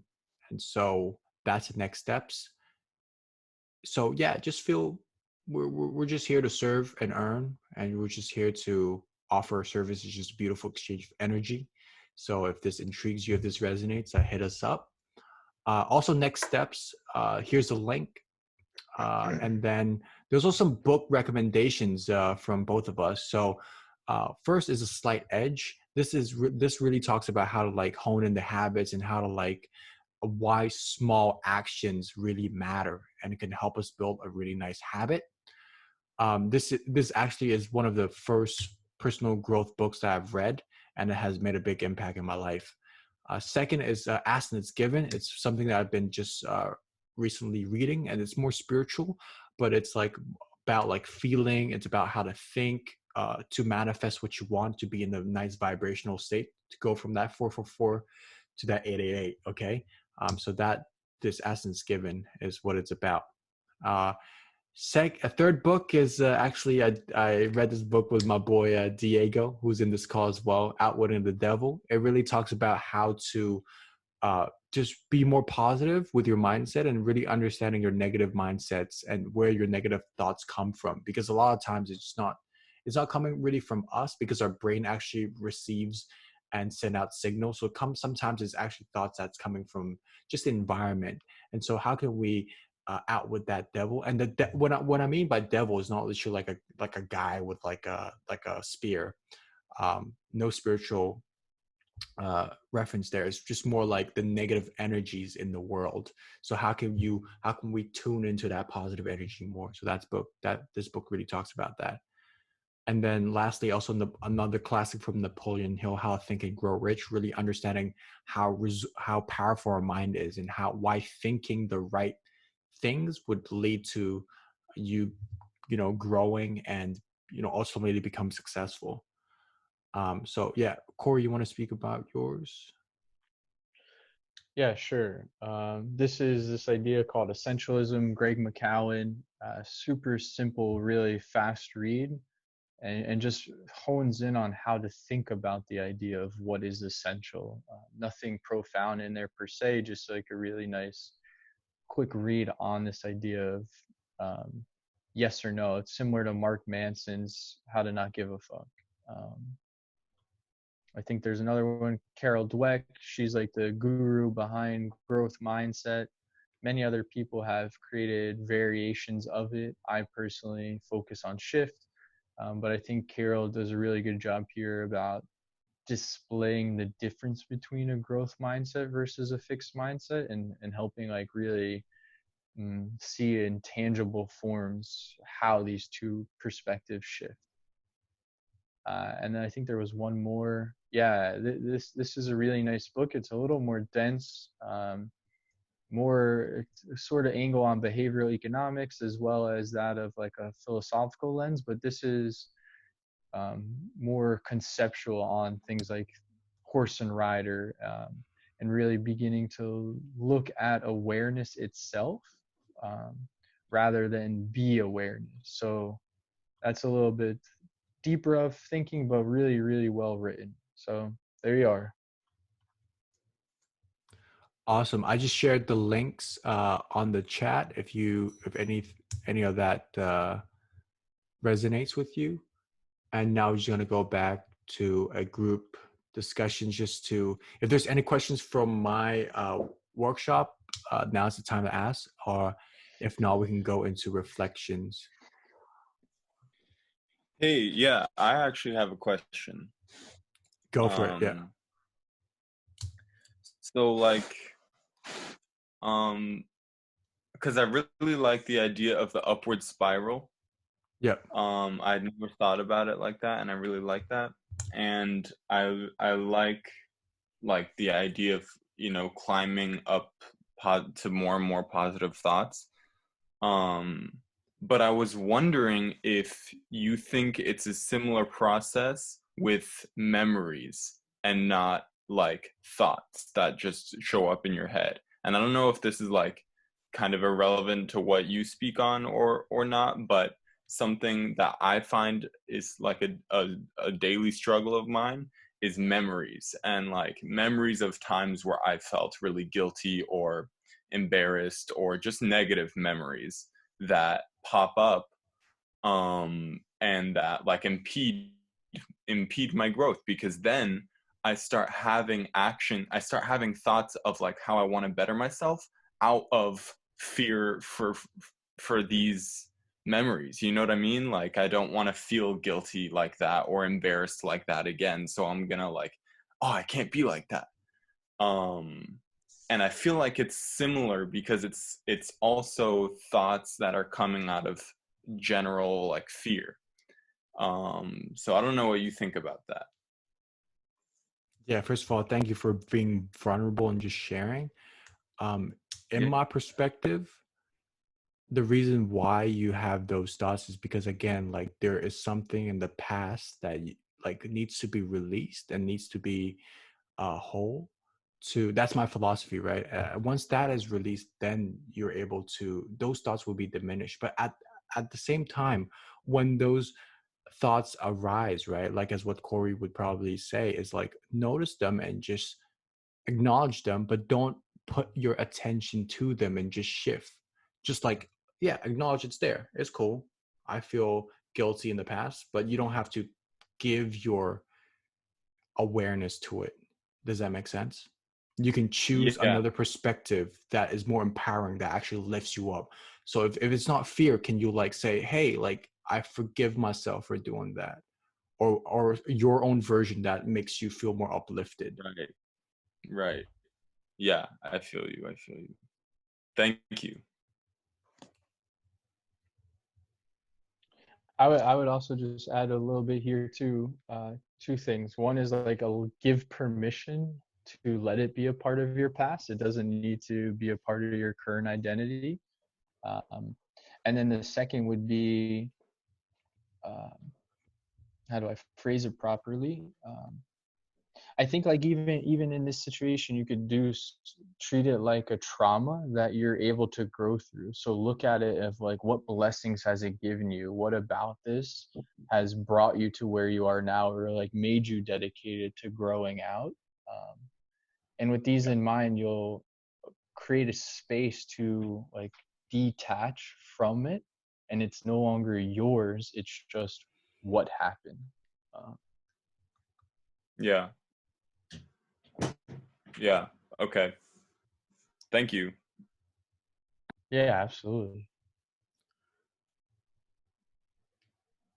A: so that's the next steps. So yeah, just feel we're just here to serve and earn, and we're just here to offer or service is just a beautiful exchange of energy. So if this intrigues you, if this resonates, hit us up. Also, next steps, here's a link. And then there's also some book recommendations from both of us. So first is A Slight Edge. This really talks about how to like hone in the habits and how to like why small actions really matter, and it can help us build a really nice habit. This actually is one of the first personal growth books that I've read, and it has made a big impact in my life. Second is Asked and It's Given. It's something that I've been just recently reading, and it's more spiritual, but it's like about like feeling. It's about how to think to manifest what you want, to be in a nice vibrational state, to go from that 444 to that 888. Okay, so that this Asked and It's Given is what it's about. A third book is actually I read this book with my boy Diego, who's in this call as well, Outwitting the Devil. It really talks about how to just be more positive with your mindset and really understanding your negative mindsets and where your negative thoughts come from. Because a lot of times it's not coming really from us, because our brain actually receives and send out signals. So sometimes it's actually thoughts that's coming from just the environment. And so how can we outwit that devil? And what I mean by devil is not literally like a guy with like a spear. No spiritual reference there. It's just more like the negative energies in the world. So how can we tune into that positive energy more? So this book really talks about that. And then lastly, also another classic from Napoleon Hill, How to Think and Grow Rich, really understanding how powerful our mind is, and why thinking the right things would lead to you growing and ultimately become successful. So yeah, Corey, you want to speak about yours?
B: Yeah, sure. This is this idea called Essentialism, Greg McCowan. Super simple, really fast read, and just hones in on how to think about the idea of what is essential. Nothing profound in there per se, just like a really nice, quick read on this idea of yes or no. It's similar to Mark Manson's How to Not Give a Fuck. I think there's another one, Carol Dweck. She's like the guru behind growth mindset. Many other people have created variations of it. I personally focus on shift, but I think Carol does a really good job here about displaying the difference between a growth mindset versus a fixed mindset, and helping like really see in tangible forms how these two perspectives shift. And then I think there was one more. Yeah, this is a really nice book. It's a little more dense, more sort of angle on behavioral economics, as well as that of like a philosophical lens. But this is more conceptual on things like horse and rider, and really beginning to look at awareness itself, rather than be awareness. So that's a little bit deeper of thinking, but really, really well written. So there you are.
A: Awesome. I just shared the links on the chat if any of that resonates with you. And now we're just going to go back to a group discussion, just to, if there's any questions from my workshop, now's the time to ask, or if not, we can go into reflections.
D: Hey, yeah, I actually have a question.
A: Go for it. Yeah.
D: So like, because I really like the idea of the upward spiral.
A: Yeah.
D: I'd never thought about it like that, and I really like that. And I like the idea of climbing up to more and more positive thoughts. But I was wondering if you think it's a similar process with memories and not like thoughts that just show up in your head. And I don't know if this is like kind of irrelevant to what you speak on or not, but something that I find is like a daily struggle of mine is memories, and like memories of times where I felt really guilty or embarrassed, or just negative memories that pop up and that like impede impede my growth, because then I start having thoughts of like how I want to better myself out of fear for these memories. You know what I mean? Like, I don't want to feel guilty like that or embarrassed like that again. So I'm gonna like, oh, I can't be like that. And I feel like it's similar because it's also thoughts that are coming out of general like fear. So I don't know what you think about that.
A: Yeah, first of all, thank you for being vulnerable and just sharing. In my perspective, the reason why you have those thoughts is because, again, like there is something in the past that like needs to be released and needs to be whole. That's my philosophy, right? Once that is released, then you're able to, those thoughts will be diminished. But at the same time, when those thoughts arise, right, like as what Corey would probably say is like, notice them and just acknowledge them, but don't put your attention to them and just shift. Just like, yeah, acknowledge it's there, it's cool, I feel guilty in the past, but you don't have to give your awareness to it. Does that make sense? You can choose
D: Yeah,
A: another perspective that is more empowering, that actually lifts you up. So if it's not fear, can you like say, hey, like I forgive myself for doing that, or your own version that makes you feel more uplifted.
D: right, right. Yeah, I feel you. I feel you. Thank you.
B: I would also just add a little bit here too. Two things. One is like a give permission to let it be a part of your past. It doesn't need to be a part of your current identity. Um, and then the second would be, um, how do I phrase it properly? I think like even in this situation, you could treat it like a trauma that you're able to grow through. So look at it as like, what blessings has it given you? What about this has brought you to where you are now, or like made you dedicated to growing out? Um, and with these in mind, you'll create a space to like detach from it, and it's no longer yours. It's just what happened. Uh,
D: Yeah. Yeah. Okay. Thank you.
B: yeah, absolutely.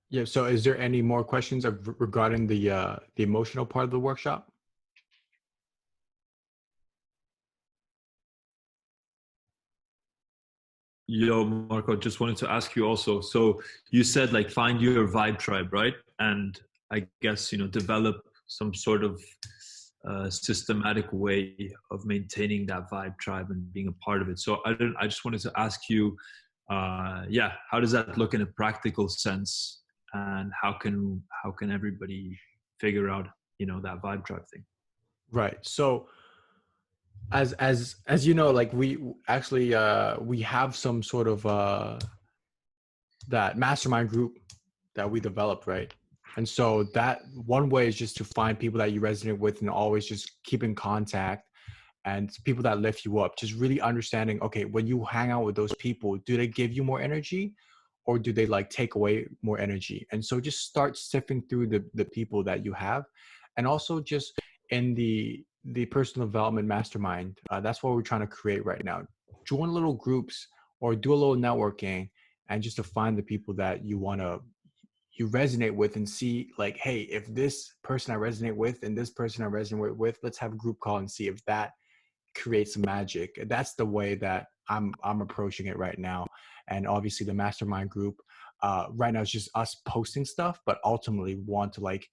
A: Yeah, so is there any more questions regarding the emotional part of the workshop?
C: Yo, Marco, just wanted to ask you also. So you said like find your vibe tribe, right? And I guess, develop some sort of systematic way of maintaining that vibe tribe and being a part of it. So I just wanted to ask you, how does that look in a practical sense, and how can everybody figure out, that vibe tribe thing?
A: Right. So as you know, like we actually we have some sort of that mastermind group that we developed, right? And so that one way is just to find people that you resonate with and always just keep in contact, and people that lift you up. Just really understanding, okay, when you hang out with those people, do they give you more energy or do they like take away more energy? And so just start sifting through the people that you have. And also just in the personal development mastermind, that's what we're trying to create right now. Join little groups or do a little networking, and just to find the people that you resonate with, and see like, hey, if this person I resonate with and this person I resonate with, let's have a group call and see if that creates some magic. That's the way that I'm approaching it right now. And obviously the mastermind group right now is just us posting stuff, but ultimately want to like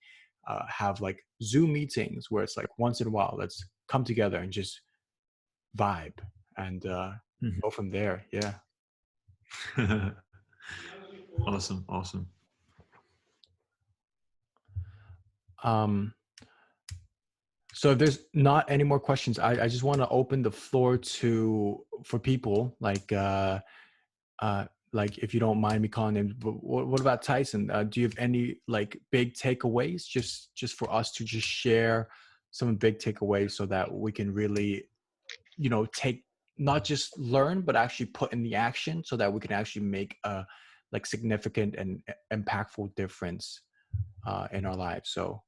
A: have like Zoom meetings where it's like once in a while, let's come together and just vibe and go from there. Yeah.
C: Awesome.
A: So if there's not any more questions, I just want to open the floor for people like if you don't mind me calling names, but what about Tyson? Do you have any like big takeaways just for us to just share some big takeaways so that we can really, take, not just learn, but actually put in the action so that we can actually make a like significant and impactful difference in our lives. So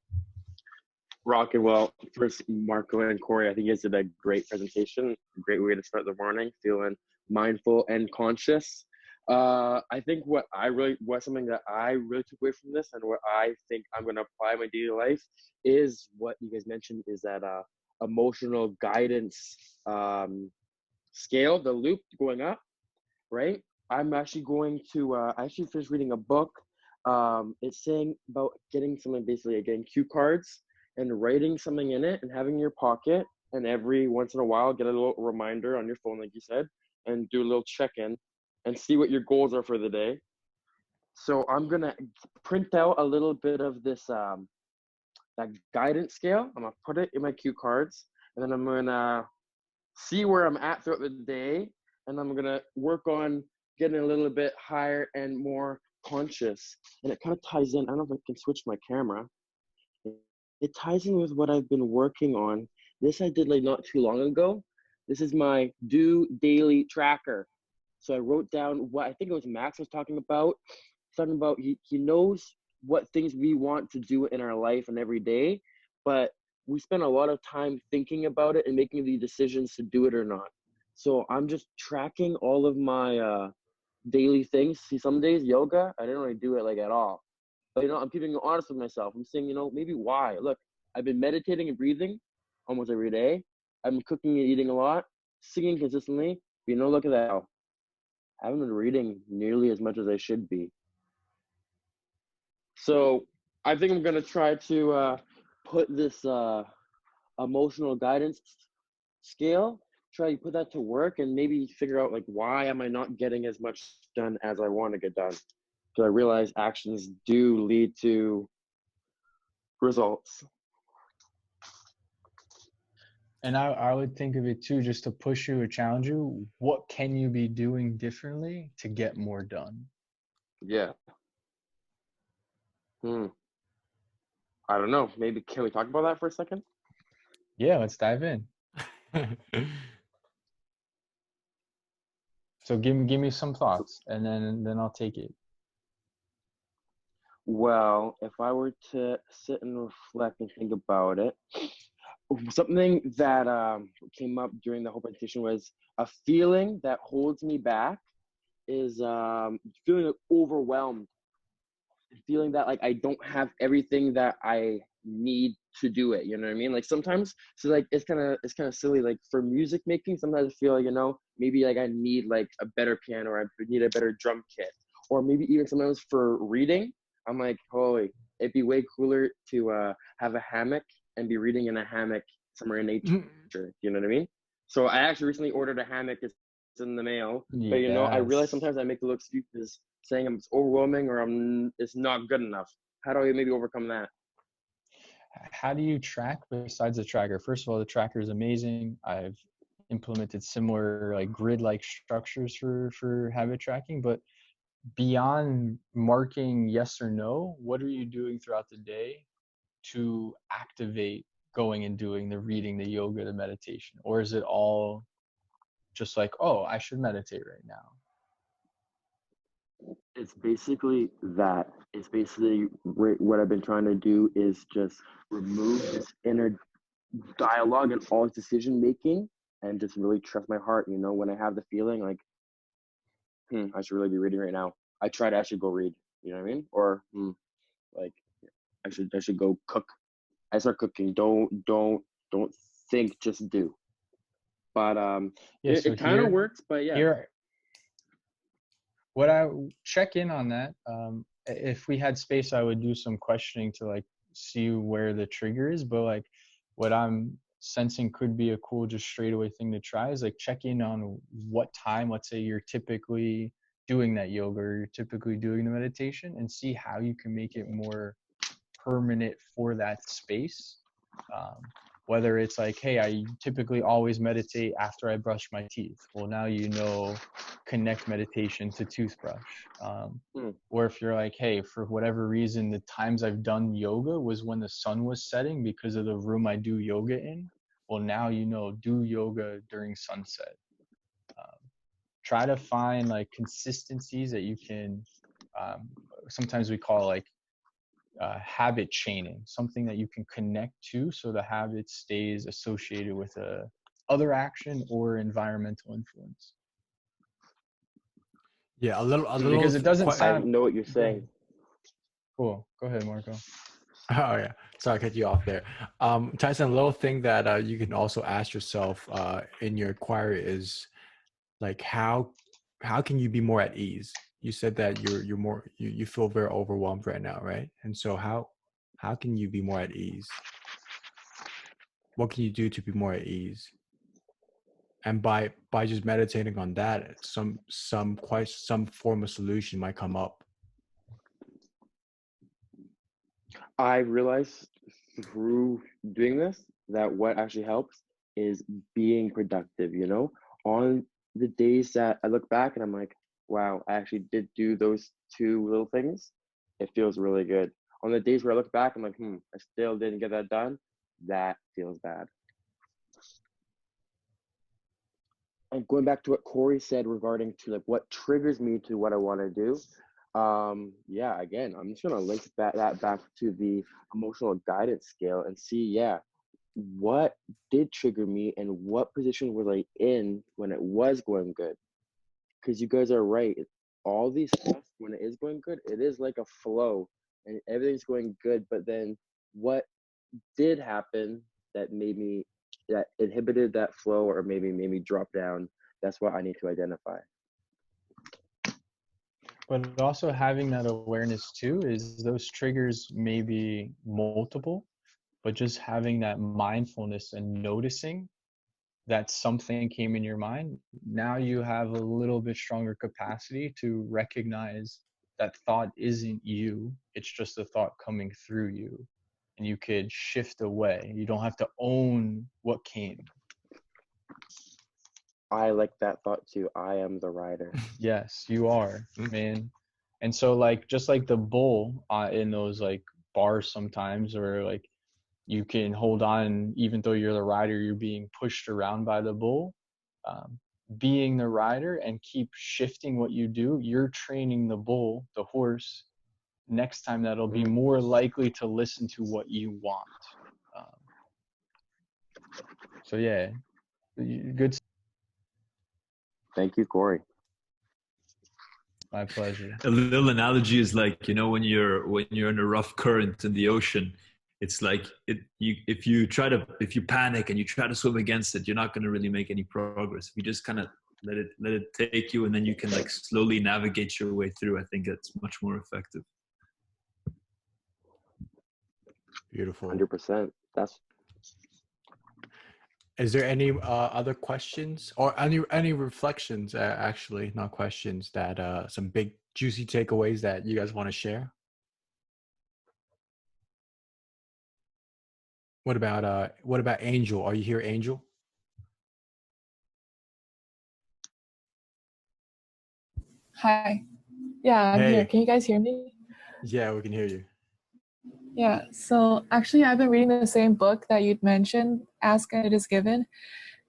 F: Rocking. Well, first, Marco and Corey, I think you guys did a great presentation. Great way to start the morning, feeling mindful and conscious. I think what something that I really took away from this, and what I think I'm going to apply in my daily life, is what you guys mentioned, is that emotional guidance scale, the loop going up, right? I'm actually going to, I actually finished reading a book. It's saying about getting something, basically getting cue cards and writing something in it and having in your pocket, and every once in a while get a little reminder on your phone, like you said, and do a little check-in and see what your goals are for the day. So I'm gonna print out a little bit of this that guidance scale. I'm gonna put it in my cue cards, and then I'm gonna see where I'm at throughout the day, and I'm gonna work on getting a little bit higher and more conscious. And it kind of ties in. I don't know if I can switch my camera. It ties in with what I've been working on. This I did like not too long ago. This is my do daily tracker. So I wrote down what I think it was Max was talking about. Talking about he knows what things we want to do in our life and every day, but we spend a lot of time thinking about it and making the decisions to do it or not. So I'm just tracking all of my daily things. See, some days yoga, I didn't really do it like at all. But I'm keeping honest with myself. I'm saying, maybe why? Look, I've been meditating and breathing almost every day. I've been cooking and eating a lot, singing consistently. But look at that. I haven't been reading nearly as much as I should be. So I think I'm gonna try to put this emotional guidance scale, try to put that to work, and maybe figure out like why am I not getting as much done as I want to get done. Because I realize actions do lead to results.
B: And I would think of it too, just to push you or challenge you. What can you be doing differently to get more done?
F: Yeah. I don't know. Maybe can we talk about that for a second?
B: Yeah, let's dive in. So give me some thoughts, and then I'll take it.
F: Well, if I were to sit and reflect and think about it, something that came up during the whole presentation was a feeling that holds me back is feeling overwhelmed, feeling that like I don't have everything that I need to do it. You know what I mean? Like sometimes, so like it's kind of silly. Like for music making, sometimes I feel like maybe like I need like a better piano, or I need a better drum kit, or maybe even sometimes for reading, I'm like, holy, it'd be way cooler to have a hammock and be reading in a hammock somewhere in nature. You know what I mean? So I actually recently ordered a hammock. It's in the mail, but I realize sometimes I make little excuses saying it's overwhelming or it's not good enough. How do I maybe overcome that?
B: How do you track besides the tracker? First of all, the tracker is amazing. I've implemented similar like grid-like structures for habit tracking, but beyond marking yes or no, what are you doing throughout the day to activate going and doing the reading, the yoga, the meditation? Or is it all just like, oh, I should meditate right now?
F: It's basically that. It's basically what I've been trying to do is just remove this inner dialogue and all decision making, and just really trust my heart. When I have the feeling like, I should really be reading right now, I try to actually go read. You know what I mean? Or like I should go cook. I start cooking. Don't think, just do. But it kind of works. But yeah.
B: Here, what I check in on that, if we had space, I would do some questioning to like see where the trigger is. But like what I'm sensing could be a cool, just straight away thing to try is like check in on what time, let's say you're typically doing that yoga or you're typically doing the meditation, and see how you can make it more permanent for that space. Whether it's like, hey, I typically always meditate after I brush my teeth. Well, now connect meditation to toothbrush. Or if you're like, hey, for whatever reason, the times I've done yoga was when the sun was setting because of the room I do yoga in. Well, now do yoga during sunset. Try to find like consistencies that you can, sometimes we call like habit chaining, something that you can connect to so the habit stays associated with a other action or environmental influence.
A: Yeah, a little.
B: Because it doesn't
F: I
B: sound.
F: know what you're saying.
B: Cool. Go ahead, Marco.
A: Oh yeah, sorry, I cut you off there. Tyson, a little thing that you can also ask yourself in your inquiry is like how can you be more at ease? You said that you're more you feel very overwhelmed right now, right? And so how can you be more at ease? What can you do to be more at ease? And by just meditating on that, some form of solution might come up.
F: I realized through doing this that what actually helps is being productive, you know? On the days that I look back and I'm like, wow, I actually did do those two little things, it feels really good. On the days where I look back, I'm like, I still didn't get that done, that feels bad. And going back to what Corey said regarding to like what triggers me to what I want to do, yeah, again, I'm just gonna link that back to the emotional guidance scale and see, yeah, what did trigger me and what position was I in when it was going good? Because you guys are right. All these stuff, when it is going good, it is like a flow and everything's going good. But then what did happen that inhibited that flow or maybe made me drop down? That's what I need to identify.
B: But also having that awareness too is those triggers may be multiple, but just having that mindfulness and noticing that something came in your mind, now you have a little bit stronger capacity to recognize that thought isn't you, it's just a thought coming through you. And you could shift away. You don't have to own what came.
F: I like that thought too. I am the rider.
B: Yes, you are, man. And so like just like the bull in those like bars sometimes, or like you can hold on even though you're the rider, you're being pushed around by the bull. Being the rider and keep shifting what you do, you're training the bull, the horse, next time that'll be more likely to listen to what you want. So yeah, good.
F: Thank you, Corey.
B: My pleasure.
C: A little analogy is like, you know, when you're in a rough current in the ocean, it's like if you panic and you try to swim against it, you're not going to really make any progress. If you just kind of let it take you, and then you can like slowly navigate your way through, I think that's much more effective.
A: Beautiful.
F: 100%.
A: Is there any other questions or any reflections, actually, not questions, that some big juicy takeaways that you guys want to share? What about Angel? Are you here, Angel?
G: Hi. Yeah, I'm here.
A: Hey.
G: Can you guys hear me?
A: Yeah, we can hear you.
G: Yeah, so actually I've been reading the same book that you'd mentioned, Ask and It Is Given.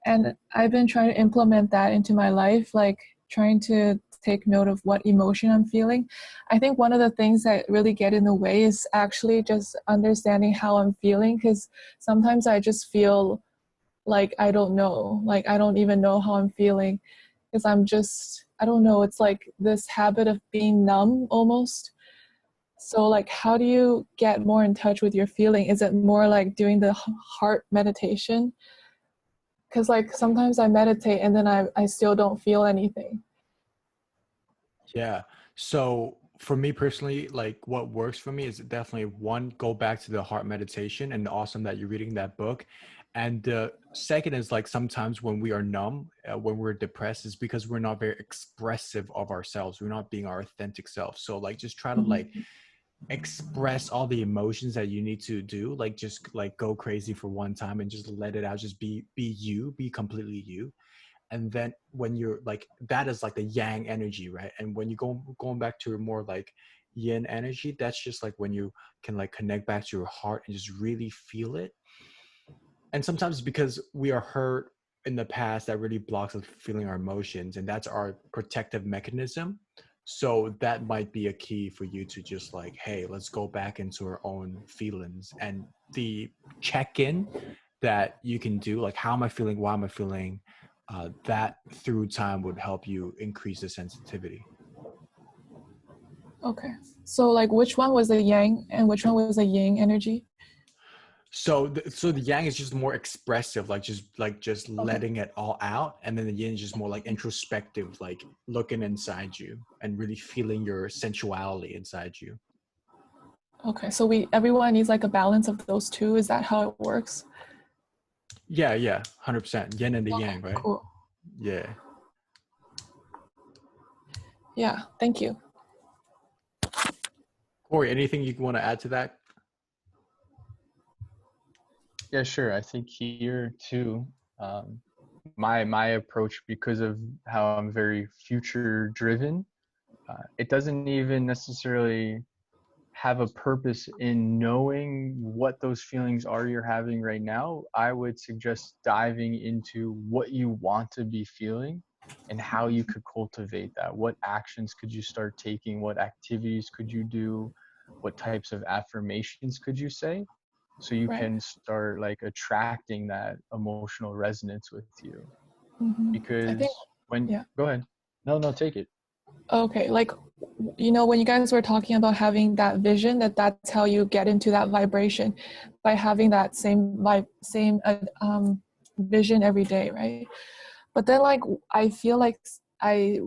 G: And I've been trying to implement that into my life, like trying to take note of what emotion I'm feeling. I think one of the things that really get in the way is actually just understanding how I'm feeling, because sometimes I just feel like I don't know, like I don't even know how I'm feeling, because I don't know, it's like this habit of being numb almost. So like, how do you get more in touch with your feeling? Is it more like doing the heart meditation? Because like sometimes I meditate and then I still don't feel anything.
A: Yeah. So for me personally, like what works for me is definitely one, go back to the heart meditation, and awesome that you're reading that book. And the second is like sometimes when we are numb, when we're depressed, is because we're not very expressive of ourselves. We're not being our authentic self. So like just try to like express all the emotions that you need to do, like just like go crazy for one time and just let it out. Just be you, be completely you. And then when you're like, that is like the yang energy, right? And when you going back to a more like yin energy, that's just like when you can like connect back to your heart and just really feel it. And sometimes it's because we are hurt in the past that really blocks us feeling our emotions, and that's our protective mechanism. So that might be a key for you to just like, hey, let's go back into our own feelings. And the check-in that you can do, like, how am I feeling? Why am I feeling? That through time would help you increase the sensitivity.
G: Okay. So like which one was the yang and which one was the yin energy?
A: So the yang is just more expressive, like just
G: Okay.
A: letting it all out, and then the yin is just more like introspective, like looking inside you and really feeling your sensuality inside you.
G: Okay. So everyone needs like a balance of those two. Is that how it works?
A: Yeah, 100%. Yin and the yang, right?
G: Cool.
A: Yeah.
G: Yeah. Thank you.
A: Corey, anything you want to add to that?
B: Yeah, sure. I think here too, my approach, because of how I'm very future driven, it doesn't even necessarily have a purpose in knowing what those feelings are you're having right now. I would suggest diving into what you want to be feeling and how you could cultivate that. What actions could you start taking? What activities could you do? What types of affirmations could you say? So you
G: Right.
B: can start like attracting that emotional resonance with you.
G: I
B: Because
G: think,
B: when,
G: yeah.
B: go ahead. No, take it.
G: Okay, like, you know, when you guys were talking about having that vision, that's how you get into that vibration, by having that same vision every day, right? But then like I feel like I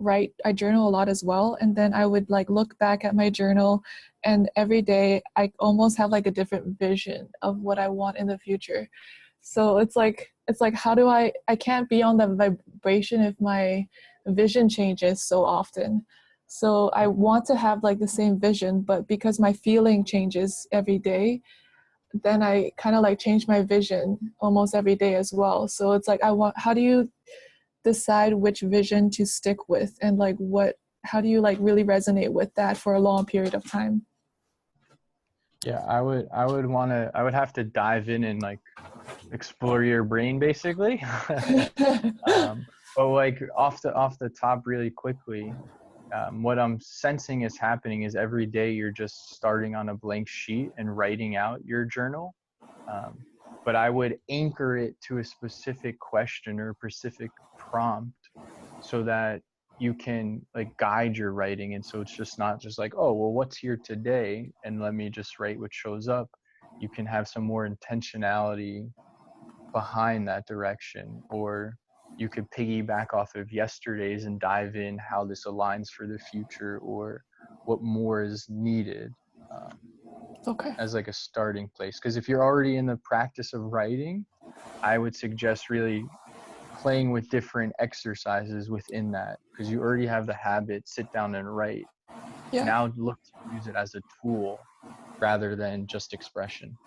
G: journal a lot as well, and then I would like look back at my journal, and every day I almost have like a different vision of what I want in the future. So it's like how do I can't be on that vibration if my vision changes so often. So I want to have like the same vision, but because my feeling changes every day, then I kind of like change my vision almost every day as well. So it's like how do you decide which vision to stick with, and like how do you like really resonate with that for a long period of time?
B: Yeah, I would have to dive in and like explore your brain basically. But like off the top really quickly, what I'm sensing is happening is every day you're just starting on a blank sheet and writing out your journal. But I would anchor it to a specific question or specific prompt so that you can like guide your writing. And so it's just not just like, oh, well, what's here today? And let me just write what shows up. You can have some more intentionality behind that direction, or you could piggyback off of yesterday's and dive in how this aligns for the future or what more is needed,
G: Okay.
B: as like a starting place. Because if you're already in the practice of writing, I would suggest really playing with different exercises within that, because you already have the habit, sit down and write.
G: Yeah.
B: Now look to use it as a tool rather than just expression.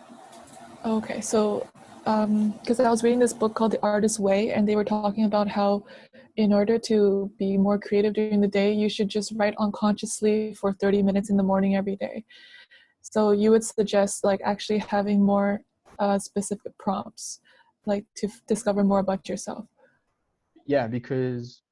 G: Okay, so because I was reading this book called The Artist's Way, and they were talking about how in order to be more creative during the day, you should just write unconsciously for 30 minutes in the morning every day. So you would suggest like actually having more specific prompts, like to discover more about yourself.
B: Yeah, because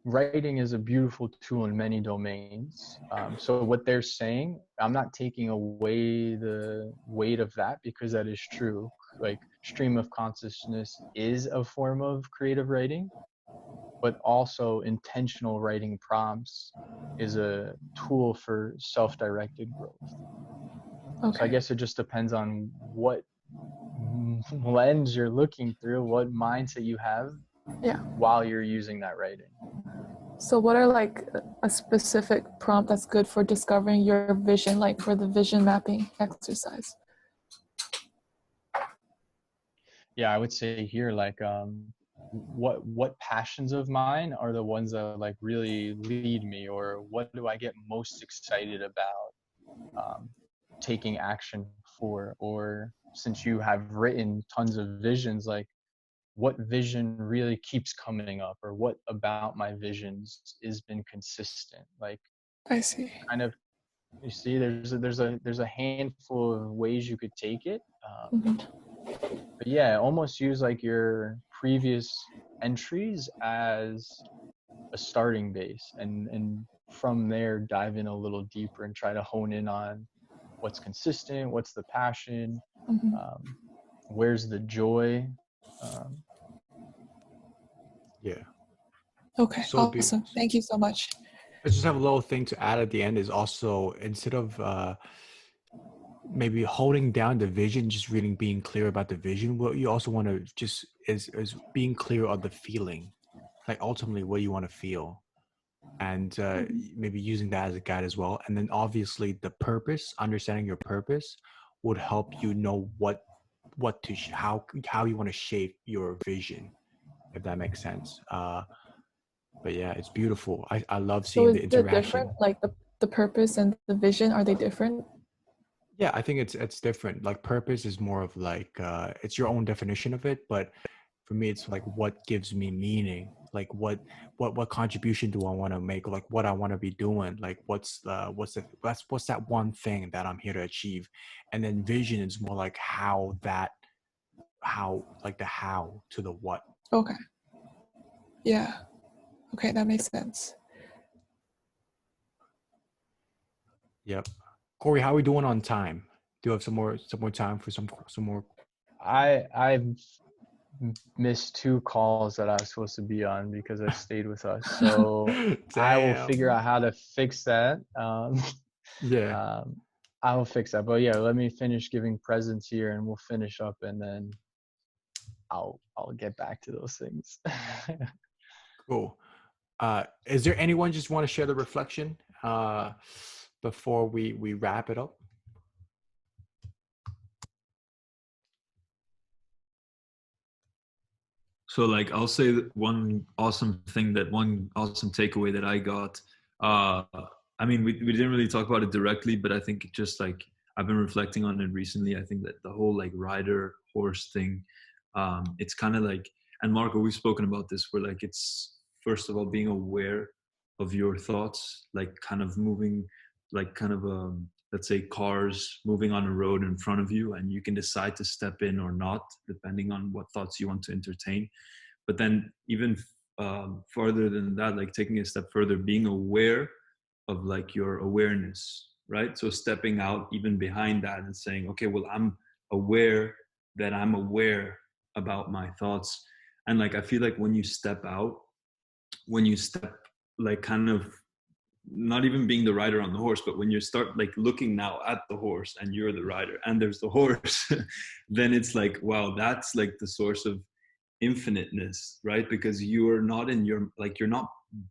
B: writing is a beautiful tool in many domains. So what they're saying, I'm not taking away the weight of that, because that is true. Like stream of consciousness is a form of creative writing, but also intentional writing prompts is a tool for self-directed growth.
G: Okay.
B: So I guess it just depends on what lens you're looking through, what mindset you have while you're using that writing.
G: So what are like a specific prompt that's good for discovering your vision, like for the vision mapping exercise?
B: Yeah, I would say here, like, what passions of mine are the ones that like really lead me, or what do I get most excited about taking action for? Or since you have written tons of visions, like what vision really keeps coming up, or what about my visions has been consistent? Like,
G: I see.
B: kind of, you see, there's a handful of ways you could take it. But yeah, almost use like your previous entries as a starting base, and from there dive in a little deeper and try to hone in on what's consistent, what's the passion,
G: Mhm.
B: where's the joy. Um,
A: Yeah.
G: Okay,
A: So
G: awesome. Thank you so much.
A: I just have a little thing to add at the end is also instead of maybe holding down the vision, just really being clear about the vision, what you also want to just is being clear on the feeling, like ultimately what you want to feel, and maybe using that as a guide as well. And then obviously the purpose, understanding your purpose would help you know what to how you want to shape your vision, if that makes sense. But yeah, it's beautiful. I love
G: So
A: seeing
G: is
A: the
G: it different?
A: interaction.
G: Like the purpose and the vision, are they different?
A: Yeah, I think it's different. Like purpose is more of like it's your own definition of it, but for me it's like what gives me meaning. Like what contribution do I want to make? Like what I want to be doing. Like what's that one thing that I'm here to achieve? And then vision is more like how like the how to the what.
G: Okay. Yeah. Okay, that makes sense.
A: Yep. Corey, how are we doing on time? Do you have some more time for some more?
B: I've missed 2 calls that I was supposed to be on because I stayed with us. So I will figure
A: Damn.
B: out how to fix that.
A: Yeah.
B: I will fix that. But yeah, let me finish giving presents here and we'll finish up and then I'll get back to those things.
A: Cool. Is there anyone just want to share the reflection before we wrap it up?
C: So like I'll say that one awesome takeaway that I got. Uh, I mean, we didn't really talk about it directly, but I think it just like I've been reflecting on it recently. I think that the whole like rider horse thing, it's kind of like, and Marco, we've spoken about this, where like it's first of all being aware of your thoughts, like kind of moving, like kind of let's say cars moving on a road in front of you, and you can decide to step in or not depending on what thoughts you want to entertain. But then even farther than that, like taking a step further, being aware of like your awareness, right? So stepping out even behind that and saying, okay, well, I'm aware that I'm aware about my thoughts. And like I feel like when you step out, when you step like kind of not even being the rider on the horse, but when you start like looking now at the horse and you're the rider and there's the horse, then it's like, wow, that's like the source of infiniteness, right? Because you are not in your, like, you're not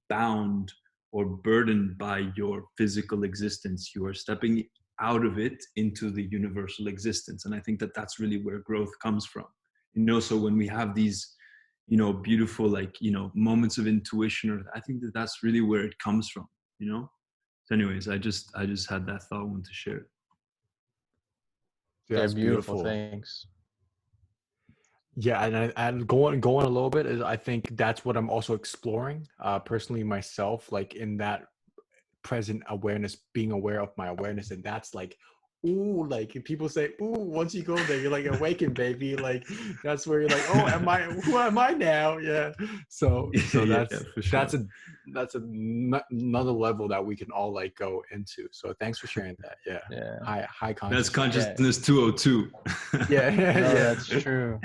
C: bound or burdened by your physical existence. You are stepping out of it into the universal existence. And I think that that's really where growth comes from, you know? So when we have these, you know, beautiful, like, you know, moments of intuition, or I think that that's really where it comes from, you know? So anyways, I just had that thought, I want to share it.
A: Dude,
B: Yeah,
A: that's
B: beautiful.
A: beautiful.
B: Thanks.
A: Yeah, and going a little bit is I think that's what I'm also exploring personally myself, like in that present awareness, being aware of my awareness, and that's like, ooh, like if people say, ooh, once you go there, you're like awakened, baby. Like that's where you're like, oh, who am I now? Yeah. So
C: Yeah,
A: that's
C: for sure.
A: another level that we can all like go into. So thanks for sharing that. Yeah.
B: Yeah.
A: High
C: That's
A: consciousness.
C: consciousness 202.
A: Yeah.
B: No,
A: Yeah.
B: that's true.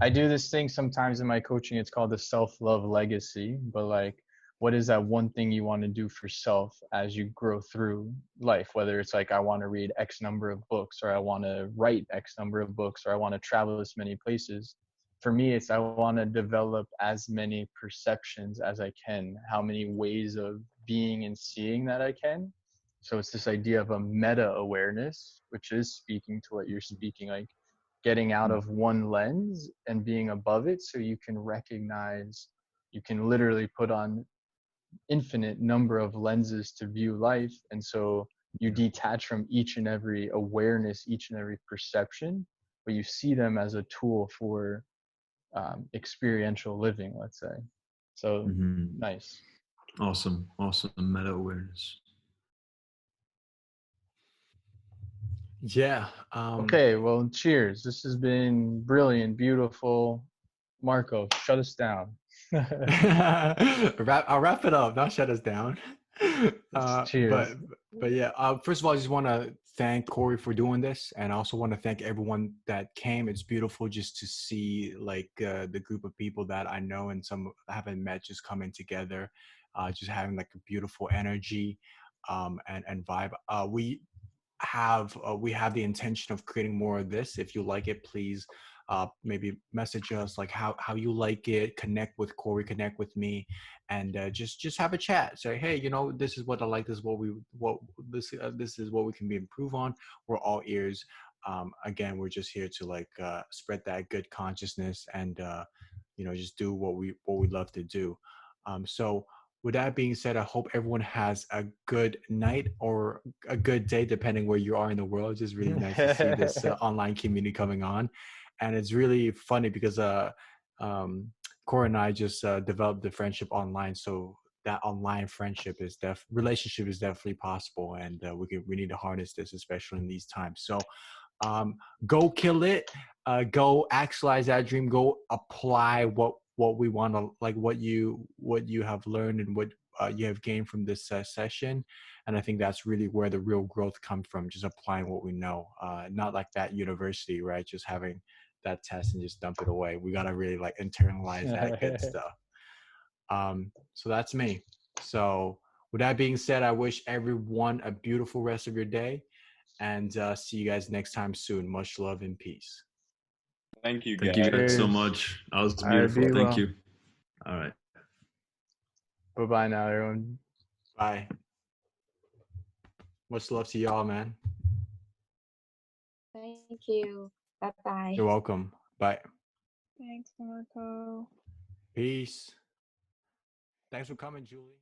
B: I do this thing sometimes in my coaching. It's called the self-love legacy. But like, what is that one thing you want to do for self as you grow through life? Whether it's like, I want to read X number of books, or I want to write X number of books, or I want to travel this many places. For me, it's I want to develop as many perceptions as I can, how many ways of being and seeing that I can. So it's this idea of a meta awareness, which is speaking to what you're speaking, like getting out of one lens and being above it, so you can recognize, you can literally put on infinite number of lenses to view life. And so you detach from each and every awareness, each and every perception, but you see them as a tool for experiential living, let's say. So nice.
C: Awesome meta awareness.
A: Yeah.
B: Okay, well, cheers. This has been brilliant, beautiful. Marco, shut us down.
A: I'll wrap it up. Not shut us down.
B: Cheers.
A: But yeah. First of all, I just want to thank Corey for doing this, and I also want to thank everyone that came. It's beautiful just to see like the group of people that I know and some I haven't met just coming together, just having like a beautiful energy, and vibe. We have the intention of creating more of this. If you like it, please maybe message us like how you like it, connect with Corey, connect with me, and just have a chat. Say, hey, this is what I like, this is this is what we can be improve on. We're all ears. Again, we're just here to like spread that good consciousness and just do what we love to do. So with that being said, I hope everyone has a good night or a good day, depending where you are in the world. It's just really nice to see this online community coming on. And it's really funny because Cora and I just developed the friendship online. So that online relationship is definitely possible. And we need to harness this, especially in these times. So go kill it, go actualize that dream, go apply what we want to, like what you have learned and what you have gained from this session. And I think that's really where the real growth comes from, just applying what we know, not like that university, right? Just having that test and just dump it away. We got to really like internalize that good stuff. So that's me. So with that being said, I wish everyone a beautiful rest of your day, and see you guys next time soon. Much love and peace.
D: Thank you,
C: Thank
D: guys.
C: you guys so
B: Cheers.
C: much. That was
B: All right,
C: beautiful.
B: be
C: Thank
B: well.
C: you. All right.
B: Bye-bye now, everyone.
A: Bye. Much love to y'all, man.
H: Thank you. Bye-bye.
A: You're welcome. Bye.
E: Thanks, Marco.
A: Peace. Thanks for coming, Julie.